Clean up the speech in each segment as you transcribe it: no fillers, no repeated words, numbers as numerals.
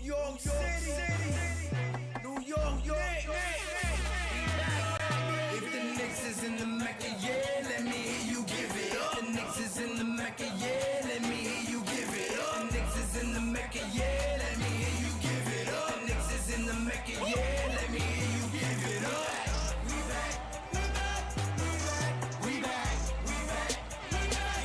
York City, New York Knicks. If the Knicks is in the Mecca, yeah, let me hear you give it up. The Knicks is in the Mecca, yeah, let me hear you give it up. The Knicks is in the Mecca, yeah, let me hear you give it up. The Knicks is in the Mecca, yeah, let me hear you give it up. We back, we back, we back, we back.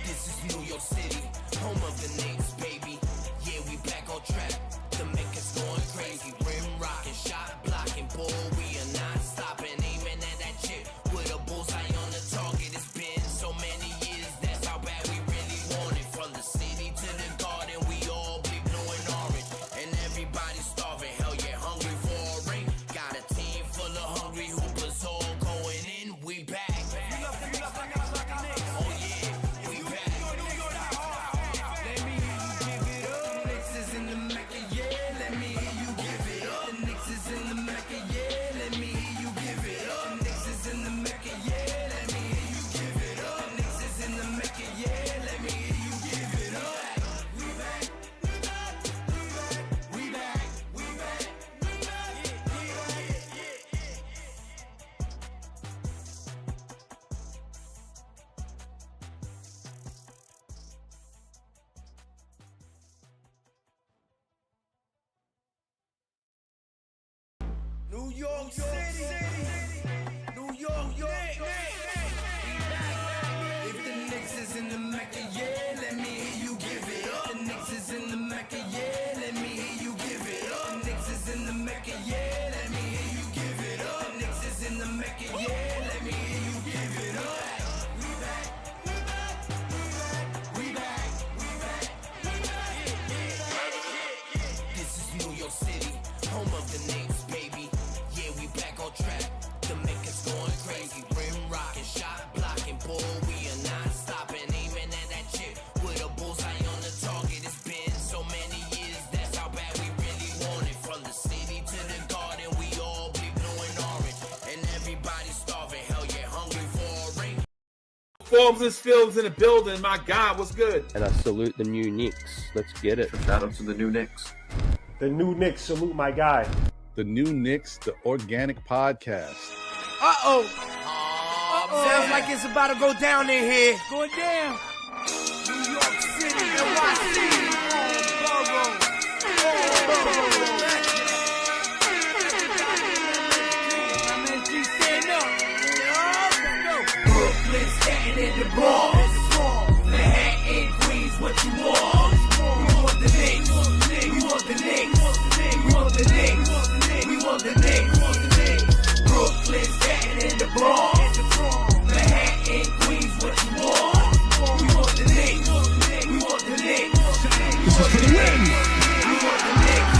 This is New York City, home of the Knicks, baby. Yeah, we back on track. The Mecca's going crazy. Rim rocking, shot blocking, ball. We are not stopping, aiming at that chip with a bullseye on the target. It's been so many years, that's how bad we really want it. From the city to the garden, we all be blue and orange, and everybody starving. Hell yeah, hungry for a ring. Got a team full of hungry hoopers all going in. We back. Oh yeah, we back. Let me hear you give it up. The Knicks is in the Mecca, yeah. Let me hear you give it up. The Knicks is in the Mecca, yeah. Let me hear you give it up. The Knicks is in the Mecca, yeah. Let me hear you give it up. The Knicks is in the Mecca, yeah. Let me hear you give it up. We back, we back, we back, we back, we back, we New York City, New York Knicks. If the Knicks is in the Mecca, yeah, let me hear you give it up. The Knicks is in the Mecca, yeah, let me hear you give it up. The Knicks is in the Mecca, yeah, let me hear you give it up. The Knicks is in the Mecca, yeah, let me hear you give it up. We back, we back, we back, we back, we back. This is New York City, home of the Knicks, baby. Yeah, we back on track. The Mecca's going crazy. Rim rocking, shot blocking, ball. We are not stopping, aiming at that chip with a bullseye on the target. It's been so many years, that's how bad we really want it. From the city to the garden, we all be blue and orange, and everybody starving. Hell yeah, hungry for a ring. Forbes and Phillips in the building. My God, what's good? And I salute the new Knicks. Let's get it. Shout out to the new Knicks. The new Knicks, salute my guy. The New Knicks, the organic podcast. Sounds like it's about to go down in here. Going down. New York City, NYC, Borough. MSG stand up. Brooklyn, Staten and the Bronx. Manhattan, Queens, what you want? We want the Knicks. We want the Knicks. We want the Knicks. We want the Knicks. Brooklyn, Staten and the Bronx. Manhattan, Queens, what you want? We want the Knicks. We want the Knicks. We want the Knicks. We want the Knicks.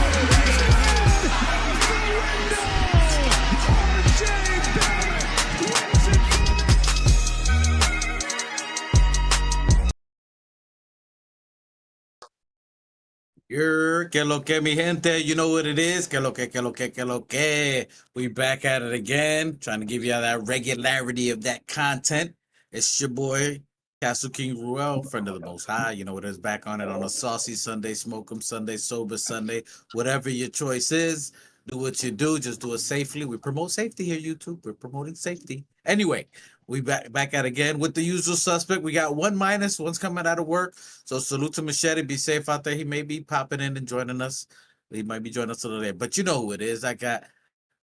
Que lo que, mi gente, you know what it is. Que lo que, que lo que, que lo que. We back at it again, trying to give you that regularity of that content. It's your boy, Castle King Ruel, friend of the Most High. You know what it is, back on it on a saucy Sunday, smoke 'em Sunday, sober Sunday. Whatever your choice is, do what you do, just do it safely. We promote safety here, YouTube. We're promoting safety. Anyway, we back at it again with the usual suspect. We got one minus, one's coming out of work. So salute to Machete. Be safe out there. He may be popping in and joining us. He might be joining us a little later. But you know who it is. I got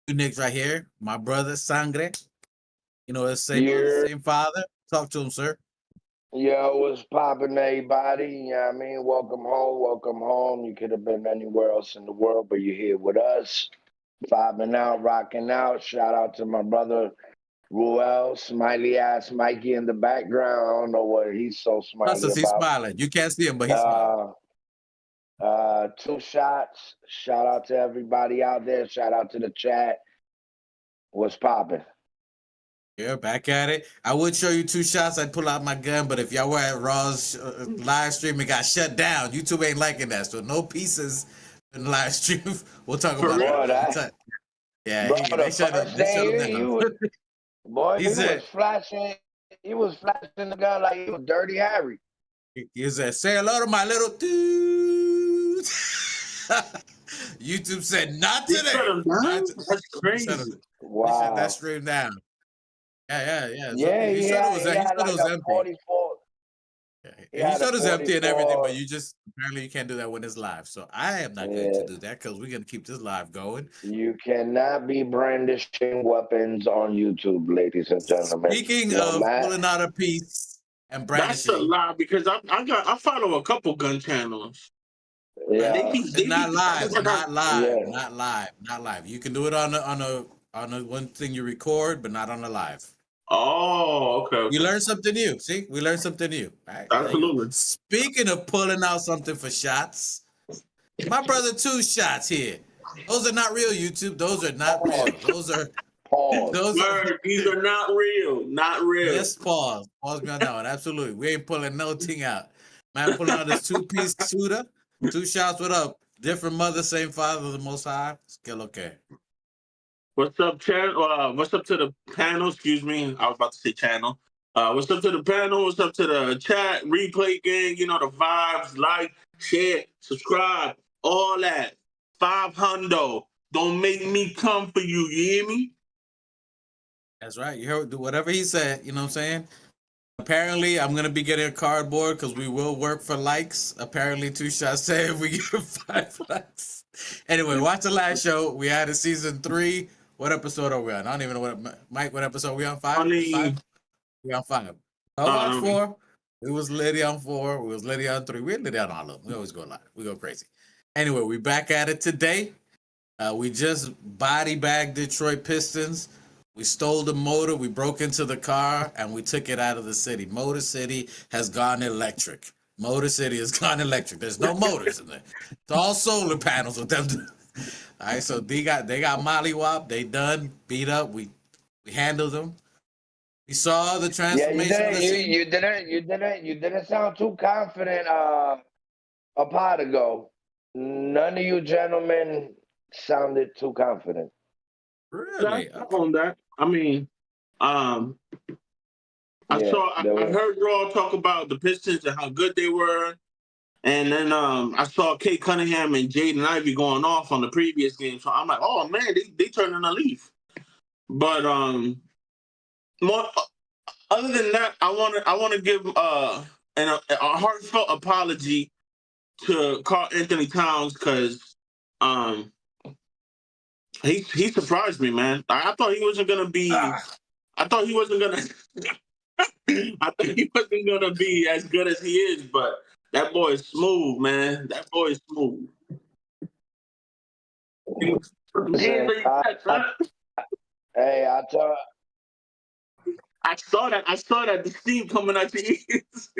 two Knicks right here. My brother, Sangre. You know, the same mother, same father. Talk to him, sir. Yo, what's poppin', everybody? You know what I mean? Welcome home, welcome home. You could have been anywhere else in the world, but you're here with us. Vibing out, rocking out. Shout out to my brother, Ruel, smiley ass Mikey in the background. I don't know what he's so smiley Plus, he's smiling. You can't see him, but he's smiling. 2 shots. Shout out to everybody out there. Shout out to the chat. What's poppin'? Yeah, back at it. I would show you 2 shots. I'd pull out my gun, but if y'all were at Raw's live stream, it got shut down. YouTube ain't liking that, so no pieces in the live stream. We'll talk about that. Yeah, Bro, they shut it down. Boy, he was flashing the gun like he was Dirty Harry. He said, "Say hello to my little dude." YouTube said not They today. shut him down? Not to- That's They shut crazy. him- Wow. They shut that stream down. Yeah. So Yeah, he showed it was he had like a empty. 44. He He had a showed us empty and everything, but 44. you just apparently you can't do that when it's live. So I am not going to do that because we're gonna keep this live going. You cannot be brandishing weapons on YouTube, ladies and gentlemen. Speaking of pulling out a piece and That's a brandishing, lie because I follow a couple gun channels. Yeah. it's not live, Yeah. not live. You can do it on a one thing you record, but not on the live. Oh, okay. You learn something new. See, we learned something new. All right, Absolutely. Speaking of pulling out something for shots, my brother, 2 shots here. Those are not real, YouTube. Those are not real. Those are Pause. These are not real. Not real. Yes, pause. Pause me on that one. Absolutely. We ain't pulling no thing out. Man, pulling out this 2-piece shooter. 2 shots. What up? Different mother, same father, the most high. Still okay. What's up, channel? What's up to the panel? Excuse me. I was about to say channel. What's up to the panel? What's up to the chat, replay gang? You know, the vibes, like, share, subscribe, all that. 500. Don't make me come for you. You hear me? That's right. You heard whatever he said. You know what I'm saying? Apparently, I'm going to be getting a cardboard because we will work for likes. Apparently, 2 shots say if we get 5 likes. Anyway, watch the last show. We had a season 3. What episode are we on? I don't even know what episode are we on? 5? 5? We on 5. I watched 4. We was Liddy on 4. We was Liddy on 3. We're Liddy on all of them. We always go live. We go crazy. Anyway, we back at it today. We just body bagged Detroit Pistons. We stole the motor, we broke into the car, and we took it out of the city. Motor City has gone electric. Motor City has gone electric. There's no motors in there. It's all solar panels with them. All right, so they got mollywop. They done, beat up. We handled them. We saw the transformation. Yeah, you didn't sound too confident a pot ago. None of you gentlemen sounded too confident. Really? I own that. I mean, I heard Raw talk about the Pistons and how good they were. And then I saw Kate Cunningham and Jaden Ivey going off on the previous game. So I'm like, oh man, they turning a leaf. But more other than that, I want to give a heartfelt apology to Karl Anthony Towns because he surprised me, man. I thought he wasn't gonna be. I thought he wasn't gonna. I thought he wasn't gonna be as good as he is, but that boy is smooth, man. That boy is smooth. Hey, I saw that the steam coming out your ears.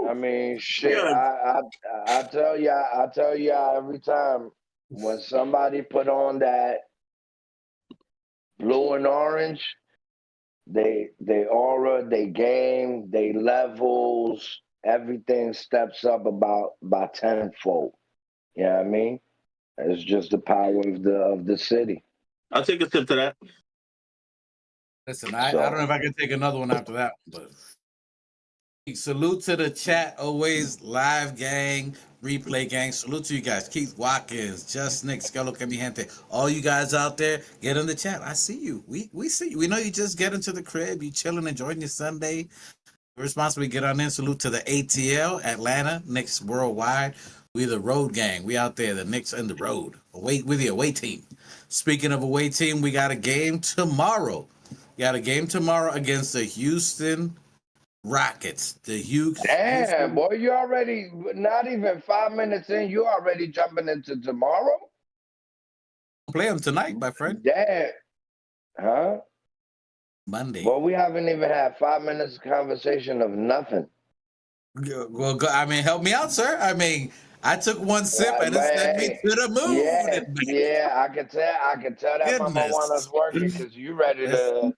I mean, shit. Yeah. I tell y'all every time when somebody put on that blue and orange, they aura, they game, they levels, everything steps up by tenfold. You know what I mean? It's just the power of the city. I'll take a sip to that. Listen, I don't know if I can take another one after that one, but salute to the chat, always live gang, replay gang. Salute to you guys. Keith Watkins, Just Nick, Skello, Kemi Gente. All you guys out there, get in the chat. I see you. We see you. We know you just get into the crib. You chilling, enjoying your Sunday. Responsibly get on in. Salute to the ATL, Atlanta, Knicks Worldwide. We the road gang. We out there, the Knicks and the road. Away with the away team. Speaking of away team, we got a game tomorrow. Against the Houston Rockets. Damn, boy, you already not even 5 minutes in. You already jumping into tomorrow. Play them tonight, my friend. Damn, huh? Monday. Well, we haven't even had 5 minutes of conversation of nothing. Well, I mean, help me out, sir. I mean, I took one sip and it sent me to the moon. Yeah, I can tell that marijuana's working because you ready to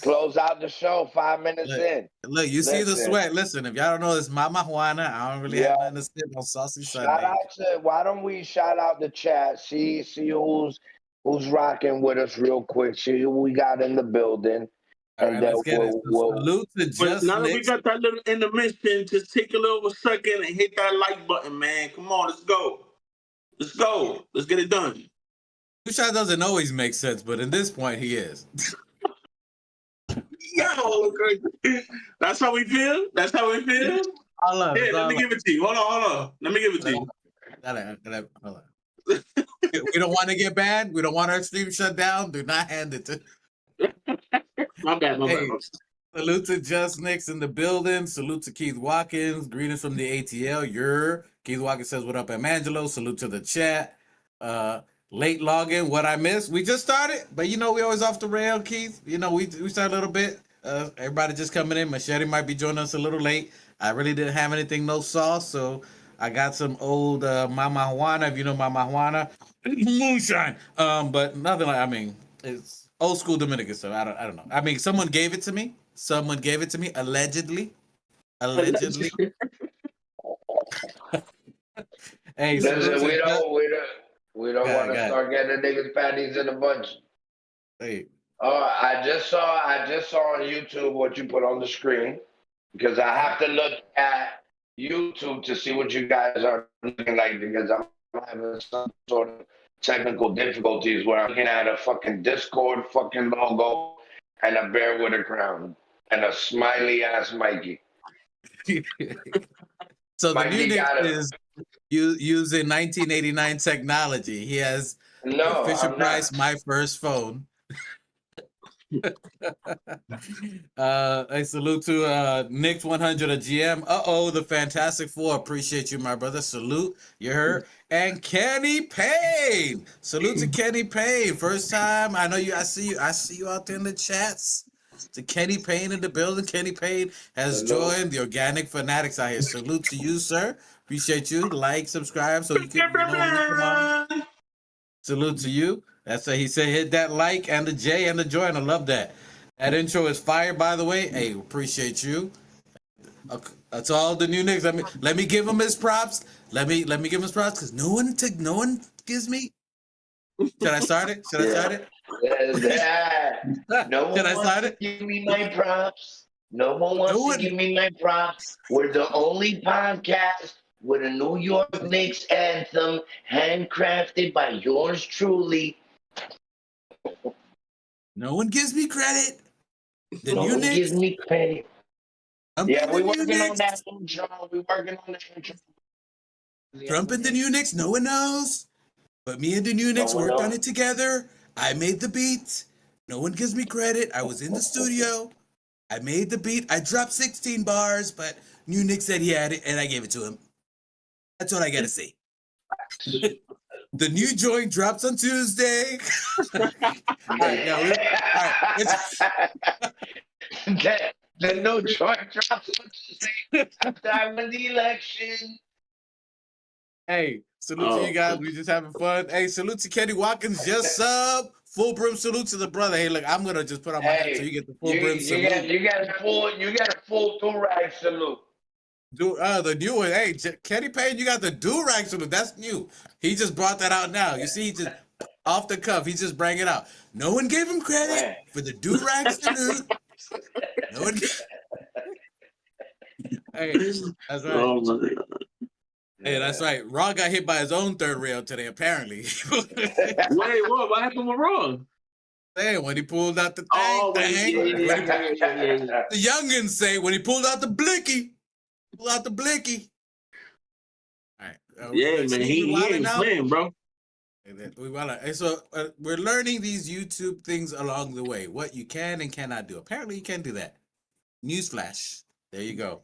close out the show 5 minutes in. Look, you see the sweat. Listen, if y'all don't know, it's my marijuana. I don't really have nothing to sip on Saucy Sunday. Why don't we shout out the chat? See who's rocking with us real quick. See who we got in the building. All and right, then let's get it. So salute to But Just now that we Knicks. got that little intermission, just take a little second and hit that like button, man. Come on, let's go. Let's go. Let's get it done. Usha doesn't always make sense, but in this point, he is. Yo, that's how we feel. That's how we feel. All up, Here, let me give it to you. Hold on. Let me give it to you. Hold on. We don't want to get banned. We don't want our stream shut down. Do not hand it to. My bad. Hey, salute to Just Knicks in the building. Salute to Keith Watkins. Greetings from the ATL. Keith Watkins says, "What up, Emangelo?" Salute to the chat. Late login. What I missed? We just started, but we always off the rail, Keith. We started a little bit. Everybody just coming in. Machete might be joining us a little late. I really didn't have anything, no sauce, so I got some old Mama Juana, if you know Mama Juana, moonshine. But nothing like. It's old school Dominican stuff. I don't know. Someone gave it to me. Allegedly. Hey, listen, we don't want to start getting the niggas panties in a bunch. Hey. I just saw on YouTube what you put on the screen, because I have to look at YouTube to see what you guys are looking like, because I'm having some sort of technical difficulties where I'm looking at a fucking Discord fucking logo and a bear with a crown and a smiley ass Mikey. So Mikey the new Knicks is using 1989 technology. He has Fisher Price My First Phone. I salute to Knicks 100 a GM. The Fantastic Four. Appreciate you, my brother. Salute. You heard. And Kenny Payne. Salute to Kenny Payne. First time. I know you. I see you out there in the chats. To Kenny Payne in the building. Kenny Payne has joined the Organic Fanatics out here. Salute to you, sir. Appreciate you. Like, subscribe, so you can know when we come on. Salute to you. That's what he said. Hit that like and the J and the join. I love that. That intro is fire, by the way. Hey, appreciate you. That's all the new Knicks. Let me give him his props. Let me give him his props, because no one gives me. Should I start it? No one wants to give me my props. No one wants to give me my props. We're the only podcast with a New York Knicks anthem handcrafted by yours truly. No one gives me credit. No one gives me credit. We're working on that intro. Trump and the new Knicks, no one knows. But me and the new Knicks worked on it together. I made the beat. No one gives me credit. I was in the studio. I made the beat. I dropped 16 bars, but new Knicks said he had it, and I gave it to him. That's what I gotta say. The new joint drops on Tuesday. The new joint drops on Tuesday after I win the election. Hey, salute to you guys. We just having fun. Hey, salute to Kenny Watkins. Just sub. Full brim salute to the brother. Hey, look, I'm gonna just put on my hat so you get the full brim salute. You got a full do-rag salute. The new one. Hey, Kenny Payne, you got the do-rag salute. That's new. He just brought that out now. You see, he just off the cuff. He just bring it out. No one gave him credit for the do-rag salute. No one. Hey, that's right. Oh my God. Hey, that's right. Raw got hit by his own third rail today, apparently. Wait, what happened with Raw? Hey, when he pulled out the thing. The youngins say when he pulled out the blicky. All right. Man, he ain't playing, bro. So we're learning these YouTube things along the way. What you can and cannot do. Apparently, you can do that. Newsflash. There you go.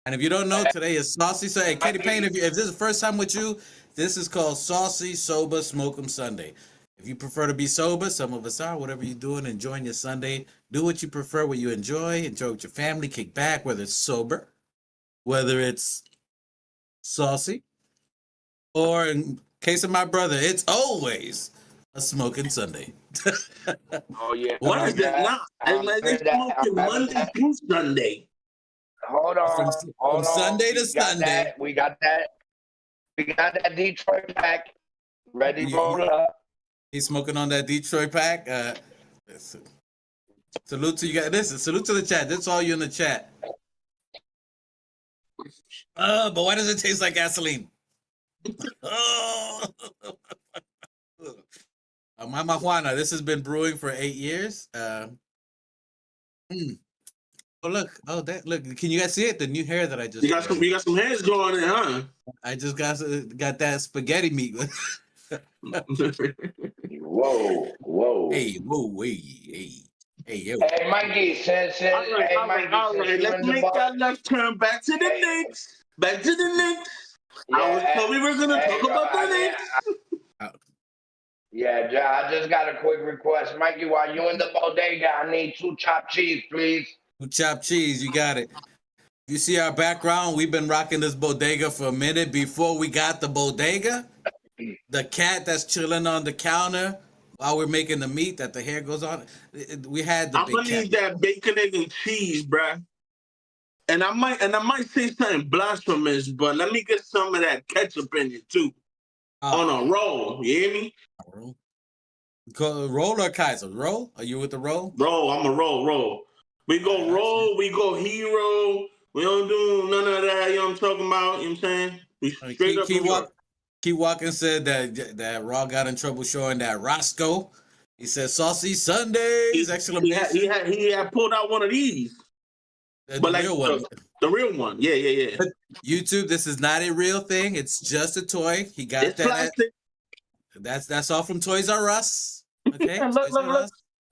And if you don't know, today is Saucy. So, hey, Kenny Payne, if this is the first time with you, this is called Saucy Sober Smoke 'em Sunday. If you prefer to be sober, some of us are, whatever you're doing, enjoying your Sunday. Do what you prefer, what you enjoy. Enjoy with your family, kick back, whether it's sober, whether it's saucy, or in case of my brother, it's always a smoking Sunday. Oh, yeah. What is it now? They smoking Monday through Sunday. Hold on. From Sunday to Sunday. We got that Detroit pack ready to roll up. He's smoking on that Detroit pack. Salute to you guys. Listen, salute to the chat. That's all you in the chat. But why does it taste like gasoline? Oh. Mama Juana, this has been brewing for 8 years. Oh look! Oh, look! Can you guys see it? The new hair that I just You got some heads going in, huh? I just got that spaghetti meat. Whoa. Hey, whoa, hey, yo. Hey, Mikey, All right. Let's make that left turn back to the Knicks. Back to the Knicks. I was told we were gonna talk about the Knicks. Yeah, I just got a quick request. Mikey, while you in the bodega, I need 2 chopped cheese, please. 2 chopped cheese, you got it. You see our background? We've been rocking this bodega for a minute. Before we got the bodega, the cat that's chilling on the counter while we're making the meat that the hair goes on. We had the I'm big gonna cat. need that bacon, egg, and cheese, bruh. And I might say something blasphemous, but let me get some of that ketchup in it too. On a roll, you hear me? Roll or Kaiser? Roll? Are you with the roll? Roll, I'm a roll. We go roll, we go hero. We don't do none of that, you know what I'm talking about? You know what I'm saying? We straight up New York. Key Walken said that Raw got in trouble showing that Roscoe. He said saucy Sundays! Exclamation. He had pulled out one of these. The real one. The real one. Yeah. YouTube, this is not a real thing. It's just a toy. He got it's plastic. That's all from Toys R Us. Okay.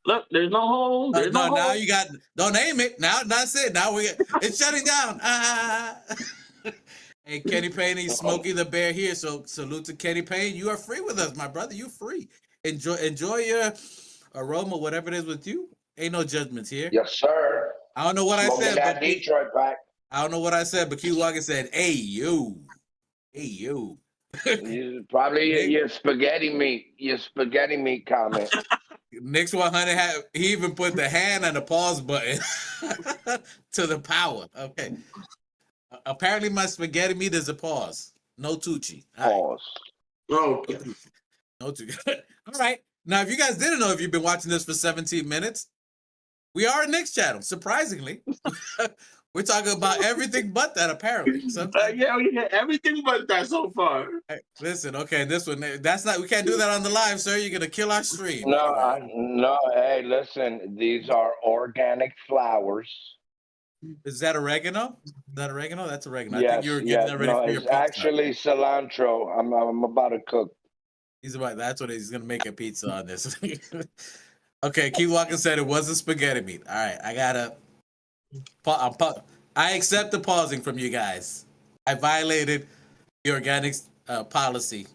Look, there's no hole. There's no hole. Now you got. Don't name it. Now that's it. Now it's shutting down. Hey, Kenny Payne, he's Smokey the Bear here. So salute to Kenny Payne. You are free with us, my brother. You free. Enjoy your aroma, whatever it is with you. Ain't no judgments here. Yes, sir. I don't know what I said. That Detroit back. I don't know what I said, but Q Walker said, "Hey you." Probably your spaghetti meat comment. Knicks 100 he even put the hand on the pause button to the power. Okay. Apparently my spaghetti meat is a pause. No Tucci. Pause. Okay. No Tucci. All right. Now, if you guys didn't know, if you've been watching this for 17 minutes, we are a Knicks channel, surprisingly. We're talking about everything but that, apparently. Yeah, everything but that so far. Hey, listen, okay, this one, we can't do that on the live, sir. You're going to kill our stream. No, hey, listen, these are organic flowers. Is that oregano? That's oregano. I Yes, think you were getting that ready for your it's actually cilantro. I'm about to cook. That's what he's going to make a pizza on this. Okay, Keith Walken said it wasn't spaghetti meat. All right, I accept the pausing from you guys. I violated the organics policy.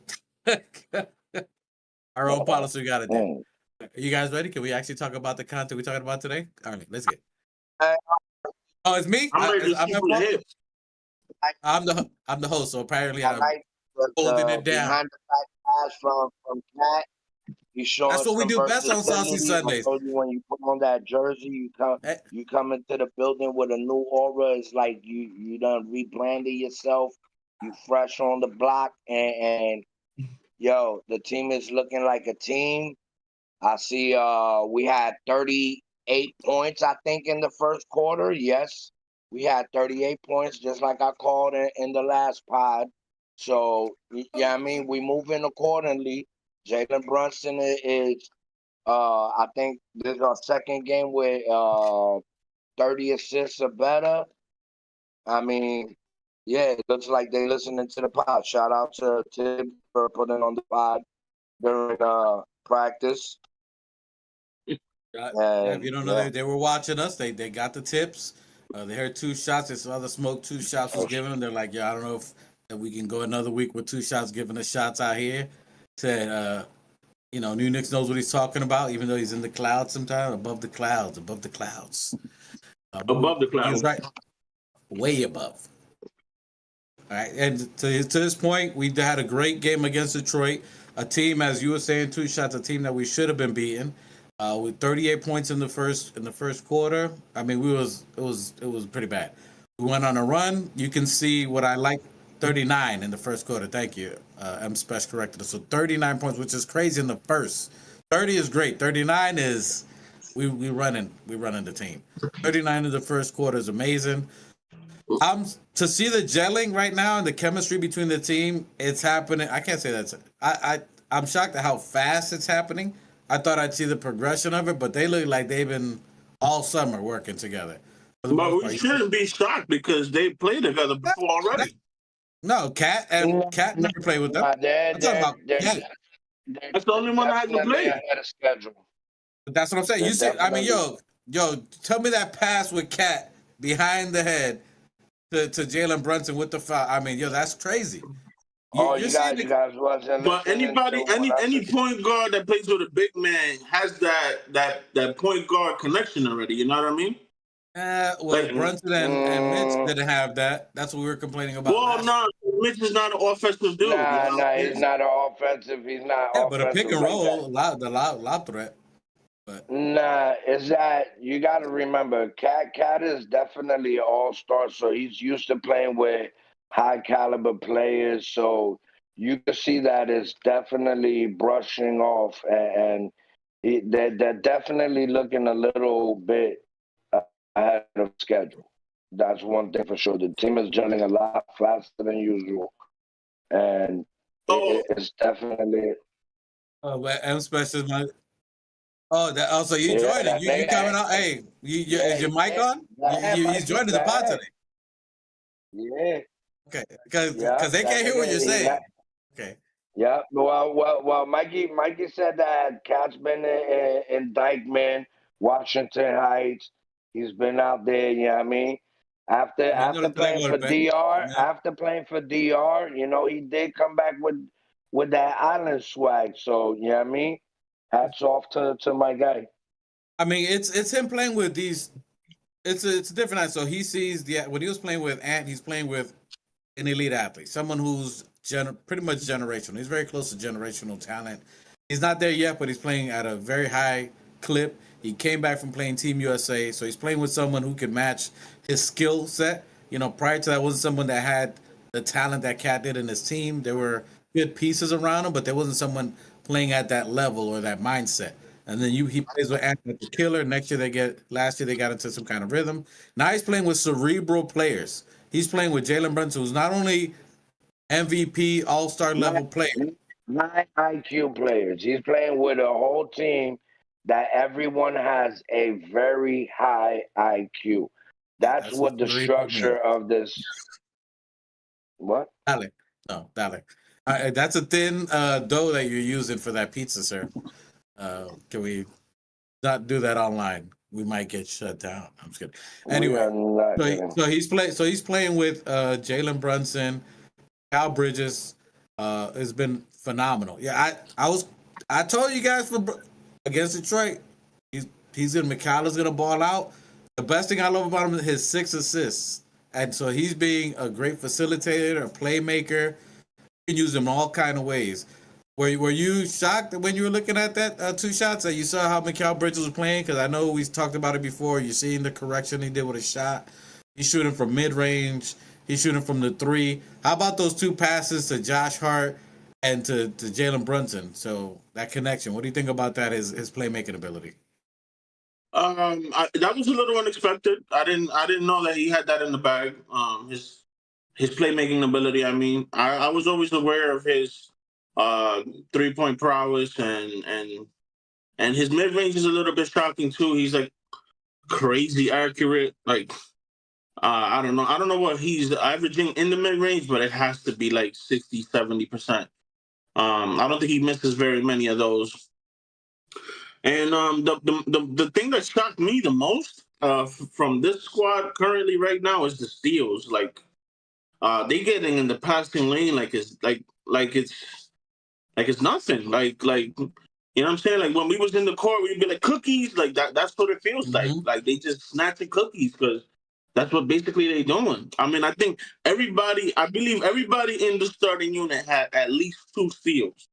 Our own policy we got to do. Are you guys ready? Can we actually talk about the content we're talking about today? All right, let's get. Oh, it's me. I'm the host, so apparently I'm holding it down. Behind the back pass from Cat. That's what we do best on Saucy Sundays. I told you when you put on that jersey, you come into the building with a new aura. It's like you done rebranded yourself. You fresh on the block, and yo, the team is looking like a team. I see. We had 38 points, I think, in the first quarter. Yes, we had 38 points, just like I called in the last pod. So yeah, I mean, we moving accordingly. Jalen Brunson is I think this is our second game with 30 assists or better. I mean, yeah, it looks like they listening to the pod. Shout out to Tim for putting on the pod during practice. If you don't know, they were watching us. They got the tips. They heard 2 shots. They saw the smoke 2 shots was given. They're like, yeah, I don't know if we can go another week with 2 shots giving us shots out here. Said, New Knicks knows what he's talking about, even though he's in the clouds sometimes. Above the clouds. Above the clouds. He's right. Way above. All right. And to this point, we had a great game against Detroit. A team, as you were saying, 2 shots, a team that we should have been beating. With 38 points in the first quarter. I mean, it was pretty bad. We went on a run. You can see what I like. 39 in the first quarter. Thank you. M Special corrected us. So 39 points, which is crazy in the first. 30 is great. 39 is we running the team. 39 in the first quarter is amazing. To see the gelling right now and the chemistry between the team, it's happening. I can't say that's I'm shocked at how fast it's happening. I thought I'd see the progression of it, but they look like they've been all summer working together. But we shouldn't be shocked because they played together before already. No, Cat never played with them. I'm talking about Cat. That's the only one that hasn't played. Ahead of schedule. But that's what I'm saying. You see, I mean, yo, tell me that pass with Cat behind the head to Jalen Brunson with the foul. I mean, yo, that's crazy. You guys wasn't. But any point guard that plays with a big man has that point guard connection already. You know what I mean? Brunson and Mitch didn't have that. That's what we were complaining about. Well, no, Mitch is not an offensive dude. Nah, he's not an offensive. He's not. Yeah, but a pick and roll, the lob threat. But nah, is that you got to remember? Cat is definitely an all-star, so he's used to playing with high caliber players. So you can see that it's definitely brushing off, and they're definitely looking a little bit ahead of schedule. That's one thing for sure. The team is gelling a lot faster than usual, and it's definitely. Oh, but M Special. Also you joining? You coming out? Hey, is your mic on? He's joining the pod today. Yeah. Okay, because they can't hear what you're saying. Okay. Yeah. Well. Mikey said that Cat's been in Dykeman, Washington Heights. He's been out there. You know what I mean? After playing for DR, you know, he did come back with that island swag. So you know what I mean? Hats off to my guy. I mean, it's him playing with these. It's a different. So he sees when he was playing with Ant, he's playing with an elite athlete, someone who's pretty much generational. He's very close to generational talent. He's not there yet, but he's playing at a very high clip. He came back from playing Team USA, so he's playing with someone who can match his skill set. You know, prior to that, wasn't someone that had the talent that Cat did in his team. There were good pieces around him, but there wasn't someone playing at that level or that mindset. And then he plays with Anthony the Killer. Last year they got into some kind of rhythm. Now he's playing with cerebral players. He's playing with Jalen Brunson, who's not only MVP, all-star level player. High IQ players. He's playing with a whole team that everyone has a very high IQ. That's what the structure of this. What? Dale. No, Dale. That's a thin dough that you're using for that pizza, sir. Can we not do that online? We might get shut down. I'm just kidding. Anyway, so he's playing with Jalen Brunson, Cal Bridges. Has been phenomenal. Yeah, I told you guys against Detroit, McCallum's gonna ball out. The best thing I love about him is his 6 assists, and so he's being a great facilitator, a playmaker. You can use him all kind of ways. Were you shocked when you were looking at that 2 shots that you saw how Mikal Bridges was playing? Because I know we talked about it before. You're seeing the correction he did with a shot. He's shooting from mid-range. He's shooting from the 3. How about those 2 passes to Josh Hart and to Jalen Brunson? So that connection. What do you think about that? His playmaking ability. That was a little unexpected. I didn't know that he had that in the bag. His playmaking ability. I mean, I was always aware of his 3-point prowess and his mid range is a little bit shocking too. He's like crazy accurate. Like I don't know what he's averaging in the mid range, but it has to be like 60-70%. I don't think he misses very many of those. And the thing that shocked me the most from this squad currently right now is the steals. Like they getting in the passing lane like it's nothing. Like you know what I'm saying? Like when we was in the court, we'd be like cookies. Like that's what it feels like. Like they just snatching cookies because that's what basically they doing. I mean, I believe everybody in the starting unit had at least 2 steals.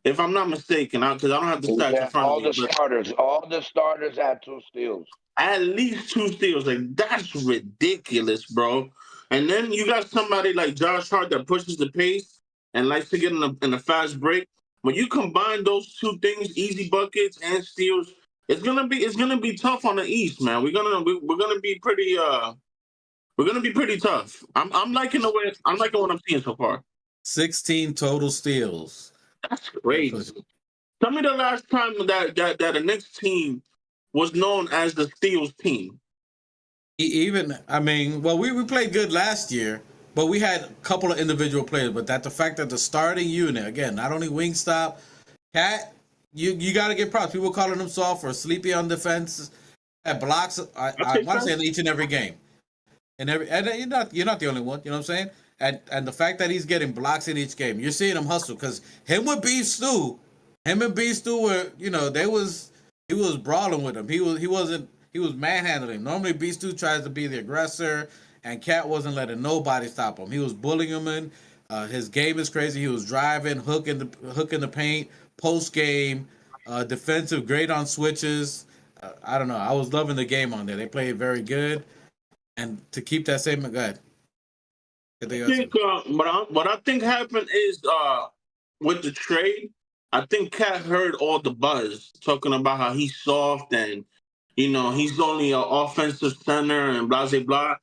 If I'm not mistaken, because I don't have the stats in front of me. All the starters had 2 steals. At least 2 steals. Like, that's ridiculous, bro. And then you got somebody like Josh Hart that pushes the pace and likes to get in a fast break. When you combine those 2 things, easy buckets and steals, It's gonna be tough on the East, man. We're gonna be pretty tough. I'm liking what I'm seeing so far. 16 total steals. That's crazy. Tell me the last time that a Knicks team was known as the steals team. I mean, well, we played good last year, but we had a couple of individual players. But the fact that the starting unit, again, not only Wingstop, Cat, you got to get props. People calling him soft or sleepy on defense. At blocks, I want to say in each and every game. And you're not the only one. You know what I'm saying? And the fact that he's getting blocks in each game, you're seeing him hustle because him and Beef Stew were, he was brawling with him. He was manhandling him. Normally Beef Stew tries to be the aggressor, and Cat wasn't letting nobody stop him. He was bullying him in. His game is crazy. He was driving, hooking the paint, post game, defensive, great on switches. I don't know. I was loving the game on there. They played very good. And to keep that same, go ahead. I think what I think happened is with the trade, I think Cat heard all the buzz talking about how he's soft and he's only an offensive center and blah blah blah.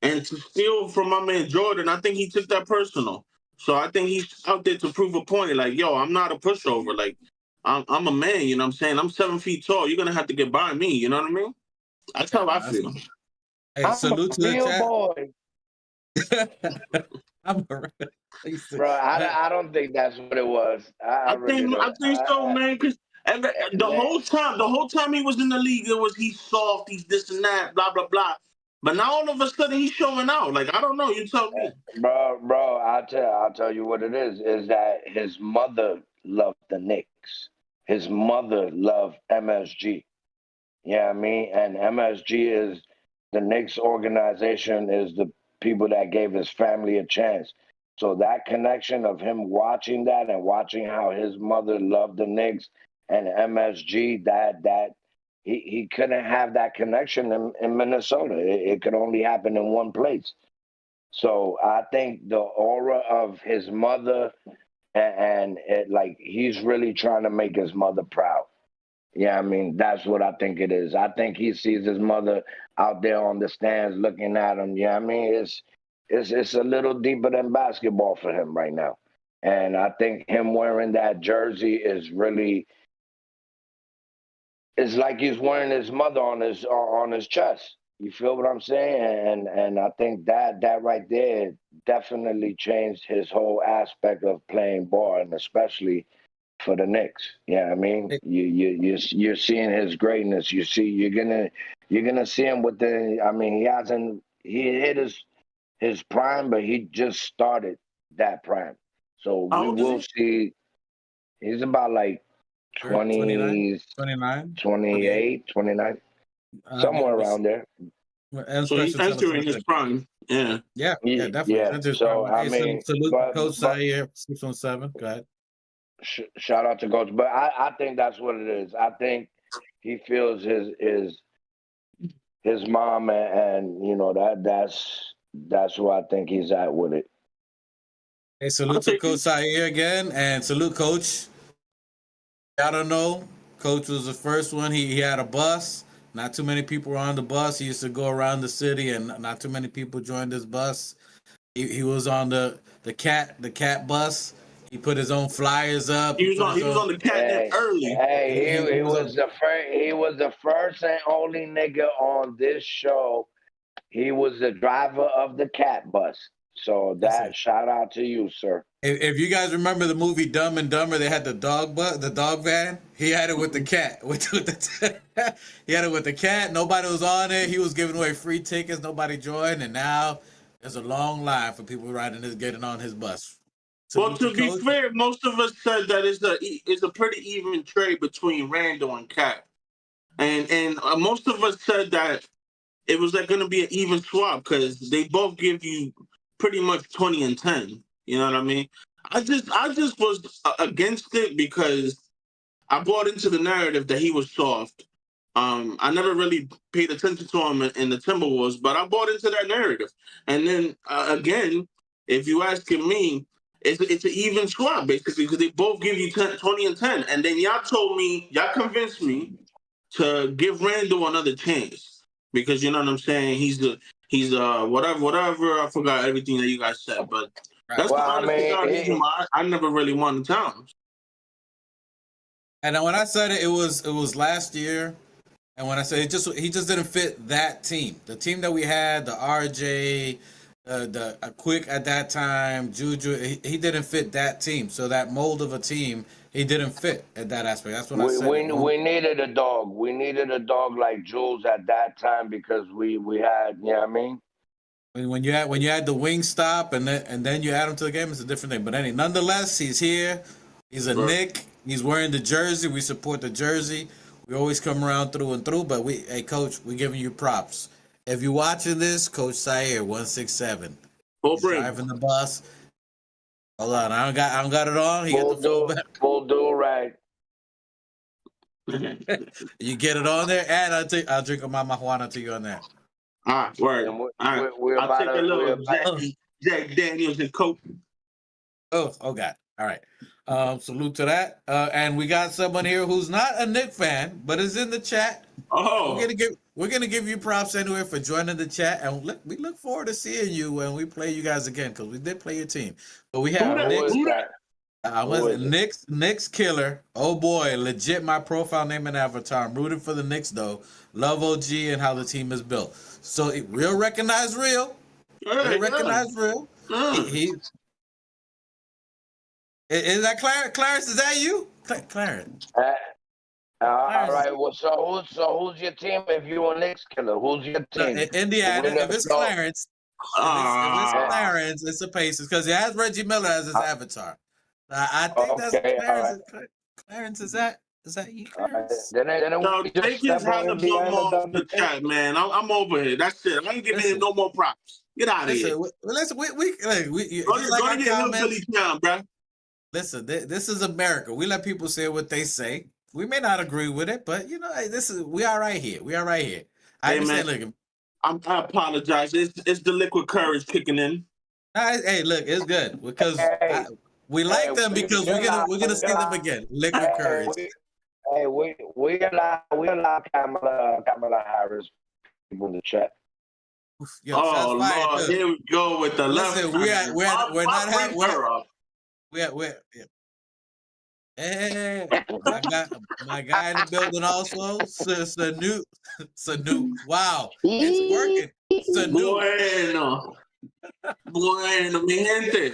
And to steal from my man Jordan, I think he took that personal. So I think he's out there to prove a point. Like, yo, I'm not a pushover. Like, I'm a man. You know what I'm saying? I'm 7 feet tall. You're gonna have to get by me. You know what I mean? That's how I feel. Hey, salute to the chat. Bro, I don't think that's what it was. I think so, man. Because the whole time he was in the league, it was he's soft, he's this and that, blah blah blah. But now all of a sudden he's showing out. Like, I don't know. You tell me, bro. I'll tell you what it is. Is that his mother loved the Knicks. His mother loved MSG. Yeah, I mean, and MSG is the Knicks organization, is the people that gave his family a chance. So that connection of him watching that and watching how his mother loved the Knicks and MSG, that he couldn't have that connection in Minnesota. It could only happen in one place. So I think the aura of his mother and it, like, he's really trying to make his mother proud. Yeah, I mean, that's what I think it is. I think he sees his mother out there on the stands looking at him. Yeah, I mean, it's a little deeper than basketball for him right now. And I think him wearing that jersey is really, it's like he's wearing his mother on his chest. You feel what I'm saying? And I think that right there definitely changed his whole aspect of playing ball, and especially for the Knicks. Yeah, I mean, you're seeing his greatness. You're gonna see him with he hit his prime, but he just started that prime. So we will see. He's about like 20, 29, 28, 29, somewhere around there. So he's entering his prime. Yeah, definitely. Yeah. So I mean, salute Coach Zaire 617. Go ahead. Shout out to Coach, but I think that's what it is. I think he feels his mom, and that's where I think he's at with it. Hey, salute to Coach Zaire again, and salute Coach. I don't know. Coach was the first one. He had a bus. Not too many people were on the bus. He used to go around the city, and not too many people joined his bus. He was on the cat bus. He put his own flyers up. He was on the catnip early. Hey, he was the first and only nigga on this show. He was the driver of the cat bus. So shout out to you, sir. If you guys remember the movie Dumb and Dumber, they had the dog van. He had it with the cat. He had it with the cat. Nobody was on it. He was giving away free tickets. Nobody joined, and now there's a long line for people getting on his bus. Well, to be fair, most of us said that it's a pretty even trade between Randall and Cat, and most of us said that it was going to be an even swap because they both give you pretty much 20 and 10. You know what I mean? I just was against it because I bought into the narrative that he was soft. I never really paid attention to him in the Timberwolves, but I bought into that narrative. And then again, if you asking me, it's an even swap basically because they both give you 20 and 10. And then y'all convinced me to give Randall another chance because you know what I'm saying. He's whatever. I forgot everything that you guys said, but that's Well, the I honest to God mean, reason why I never really won the Towns. And then when I said it was last year. And when I say he just didn't fit that team. The team that we had, the RJ, the Quick at that time, Juju, he didn't fit that team. So that mold of a team, he didn't fit at that aspect. That's what I said. we needed a dog. We needed a dog like Jules at that time because we had, you know what I mean? When you had the wing stop and then you add him to the game, it's a different thing. But nonetheless, he's here. He's a Knick. He's wearing the jersey. We support the jersey. We always come around through and through, but hey, Coach, we're giving you props. If you're watching this, Coach Sayer, 167, driving the bus. Hold on, I don't got it on. He got the full back. Full do right. You get it on there, and I'll drink my marijuana to you on that. All right, word. And I'll take a little Jack Daniels and Coke. Oh God. All right. Salute to that. And we got someone here who's not a Knicks fan, but is in the chat. Oh, we're gonna give you props anyway for joining the chat, and we look forward to seeing you when we play you guys again because we did play your team. But we have Knicks killer. Oh boy, legit my profile name and avatar. I'm rooting for the Knicks though. Love OG and how the team is built. So real recognize real. Recognize real. He is that Clarence? Is that you, Clarence? All right. Well, so who's your team? If you're a Knicks killer, who's your team? Indiana. If it's Clarence, Clarence, it's the Pacers because he has Reggie Miller as his avatar. I think that's Clarence. Right. Clarence, is that you, Clarence? No, take his hands up off the chat, man. I'm over here. That's it. I ain't giving him no more props. Get out of here. Listen, we go to get little Billy Town, bro. Listen, this is America. We let people say what they say. We may not agree with it, but you know, hey, we are right here. We are right here. I apologize. It's the liquid courage kicking in. Hey, look, it's good because we like them because we're gonna see them again. Liquid courage. We allow Kamala Harris people in the chat. Yo, oh Lord, here we go with the left. Listen, we're not having. Hey, my guy in the building also. Sanu. Wow, it's working. Sanu. Bueno, mi gente.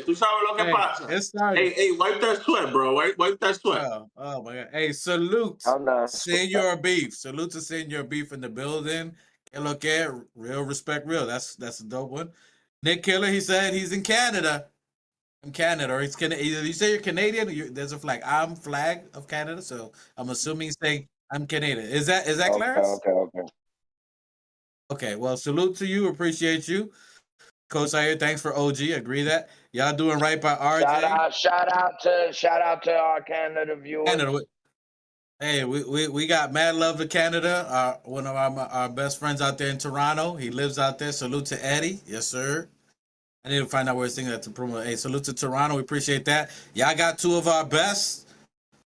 Tú sabes lo que pasa. Hey, wipe that sweat, bro. Wipe that sweat. Oh my God. Hey, salute. Senior Beef. Salute to Senior Beef in the building. Que lo que, real respect, real. That's a dope one. Nick Killer, he said he's in Canada. I'm Canada, or he's Canadian. You say you're Canadian. There's a flag. I'm flag of Canada, so I'm assuming he's saying I'm Canadian. Is that Clarence? Okay. Well, salute to you. Appreciate you, Coach Sayer. Thanks for OG. Agree that y'all doing right by RJ. Shout out to our Canada viewers. Canada. Hey, we got mad love to Canada. One of our best friends out there in Toronto. He lives out there. Salute to Eddie. Yes, sir. I need to find out where he's singing that to promote. Hey, salute to Toronto. We appreciate that. Y'all got two of our best.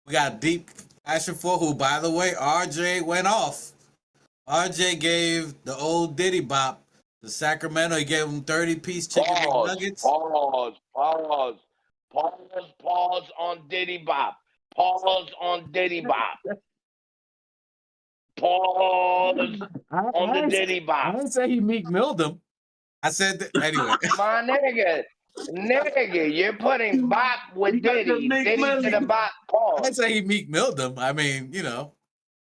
We got Deep Passion for, who, by the way, RJ went off. RJ gave the old Diddy Bop to Sacramento. He gave him 30-piece chicken nuggets. Pause on Diddy Bop. Pause on Diddy Bop. Pause on the Diddy Bop. I didn't say he Meek Milled him. I said that anyway. My nigga, you're putting Bop with Diddy. Diddy to the Bop. Pause. I didn't say he Meek Milled him. I mean, you know.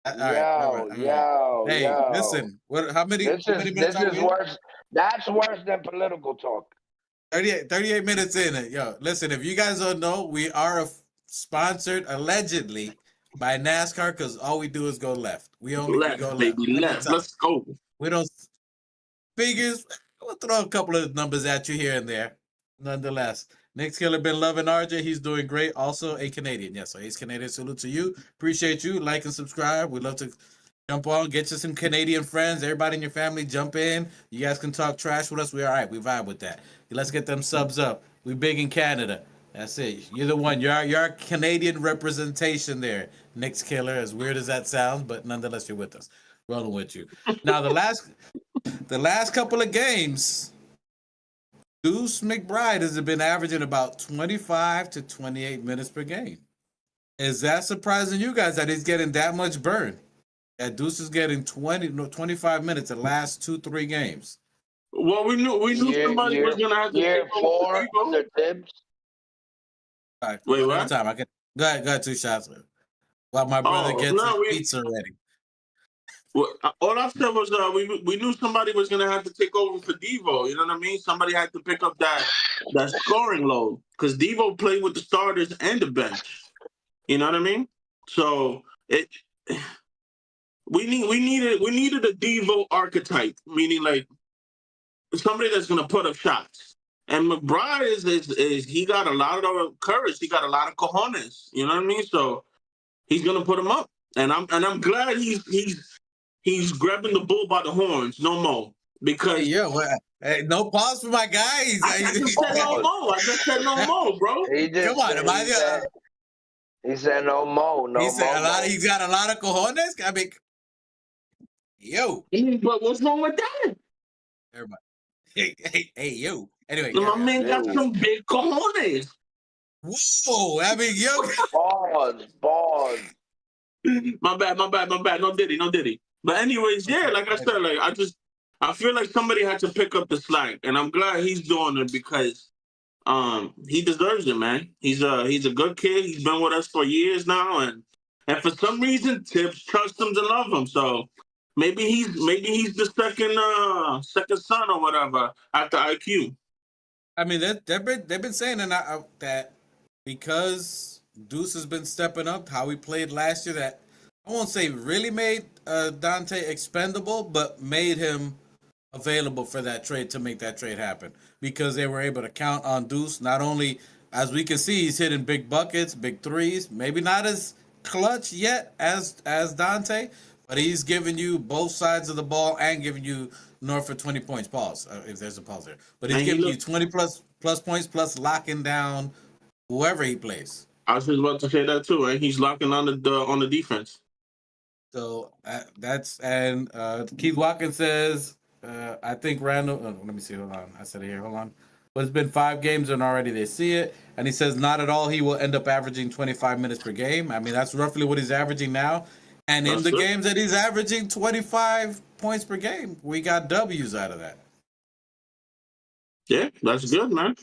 Yo. Listen. How many? This is worse. That's worse than political talk. 38 minutes in it. Yo, listen. If you guys don't know, we are sponsored allegedly by NASCAR because all we do is go left. We only go left. Baby, left. Let's go. We don't figures. We'll throw a couple of numbers at you here and there. Nonetheless, Knicks Killer been loving RJ. He's doing great. Also a Canadian. Yes, so he's Canadian. Salute to you. Appreciate you. Like and subscribe. We'd love to jump on. Get you some Canadian friends. Everybody in your family, jump in. You guys can talk trash with us. We all right. We vibe with that. Let's get them subs up. We big in Canada. That's it. You're the one. You're our Canadian representation there, Knicks killer. As weird as that sounds, but nonetheless, you're with us. Rolling with you. Now the last couple of games, Deuce McBride has been averaging about 25 to 28 minutes per game. Is that surprising you guys that he's getting that much burn? That Deuce is getting 25 minutes the last 2-3 games. Well, we knew somebody was gonna have to year take over for 4 Debo. under Tibbs. All right, Wait, one what? at a time. I can go ahead 2 shots. While my brother gets no, his we pizza ready. well, all I said was we knew somebody was gonna have to take over for Devo. You know what I mean? Somebody had to pick up that scoring load because Devo played with the starters and the bench. You know what I mean? So we needed a Devo archetype, meaning like somebody that's gonna put up shots. And McBride is he got a lot of courage. He got a lot of cojones. You know what I mean? So he's gonna put him up. And I'm glad he's grabbing the bull by the horns no more because Hey, no pause for my guy. I just said no more. I just said no more, bro. He just Come on, said, he said no more. No he said more. he's got a lot of cojones. I mean, yo. But what's wrong with that? Everybody. Hey, yo. Anyway, My man got some big cojones. whoa. I mean, yo. Pause. My bad. No diddy. But anyways, yeah, like I said, like I feel like somebody had to pick up the slack, and I'm glad he's doing it because he deserves it, man. He's a good kid. He's been with us for years now, and for some reason, Tibbs trusts him to love him. So maybe he's the second son or whatever after IQ. I mean, they've been saying that because Deuce has been stepping up, how he played last year, that I won't say really made Dante expendable, but made him available for that trade to make that trade happen because they were able to count on Deuce. Not only, as we can see, he's hitting big buckets, big threes, maybe not as clutch yet as Dante, but he's giving you both sides of the ball and giving you north for 20 points. Pause, if there's a pause there. But he's giving you 20 plus points plus locking down whoever he plays. I was just about to say that too, right? He's locking on the defense. So that's and Keith Watkins says, I think Randall. Let me see. Hold on. I said it here. Hold on. But it's been 5 games and already they see it. And he says not at all. He will end up averaging 25 minutes per game. I mean, that's roughly what he's averaging now. And in the games that he's averaging 25 points per game, we got W's out of that. Yeah, that's good, man.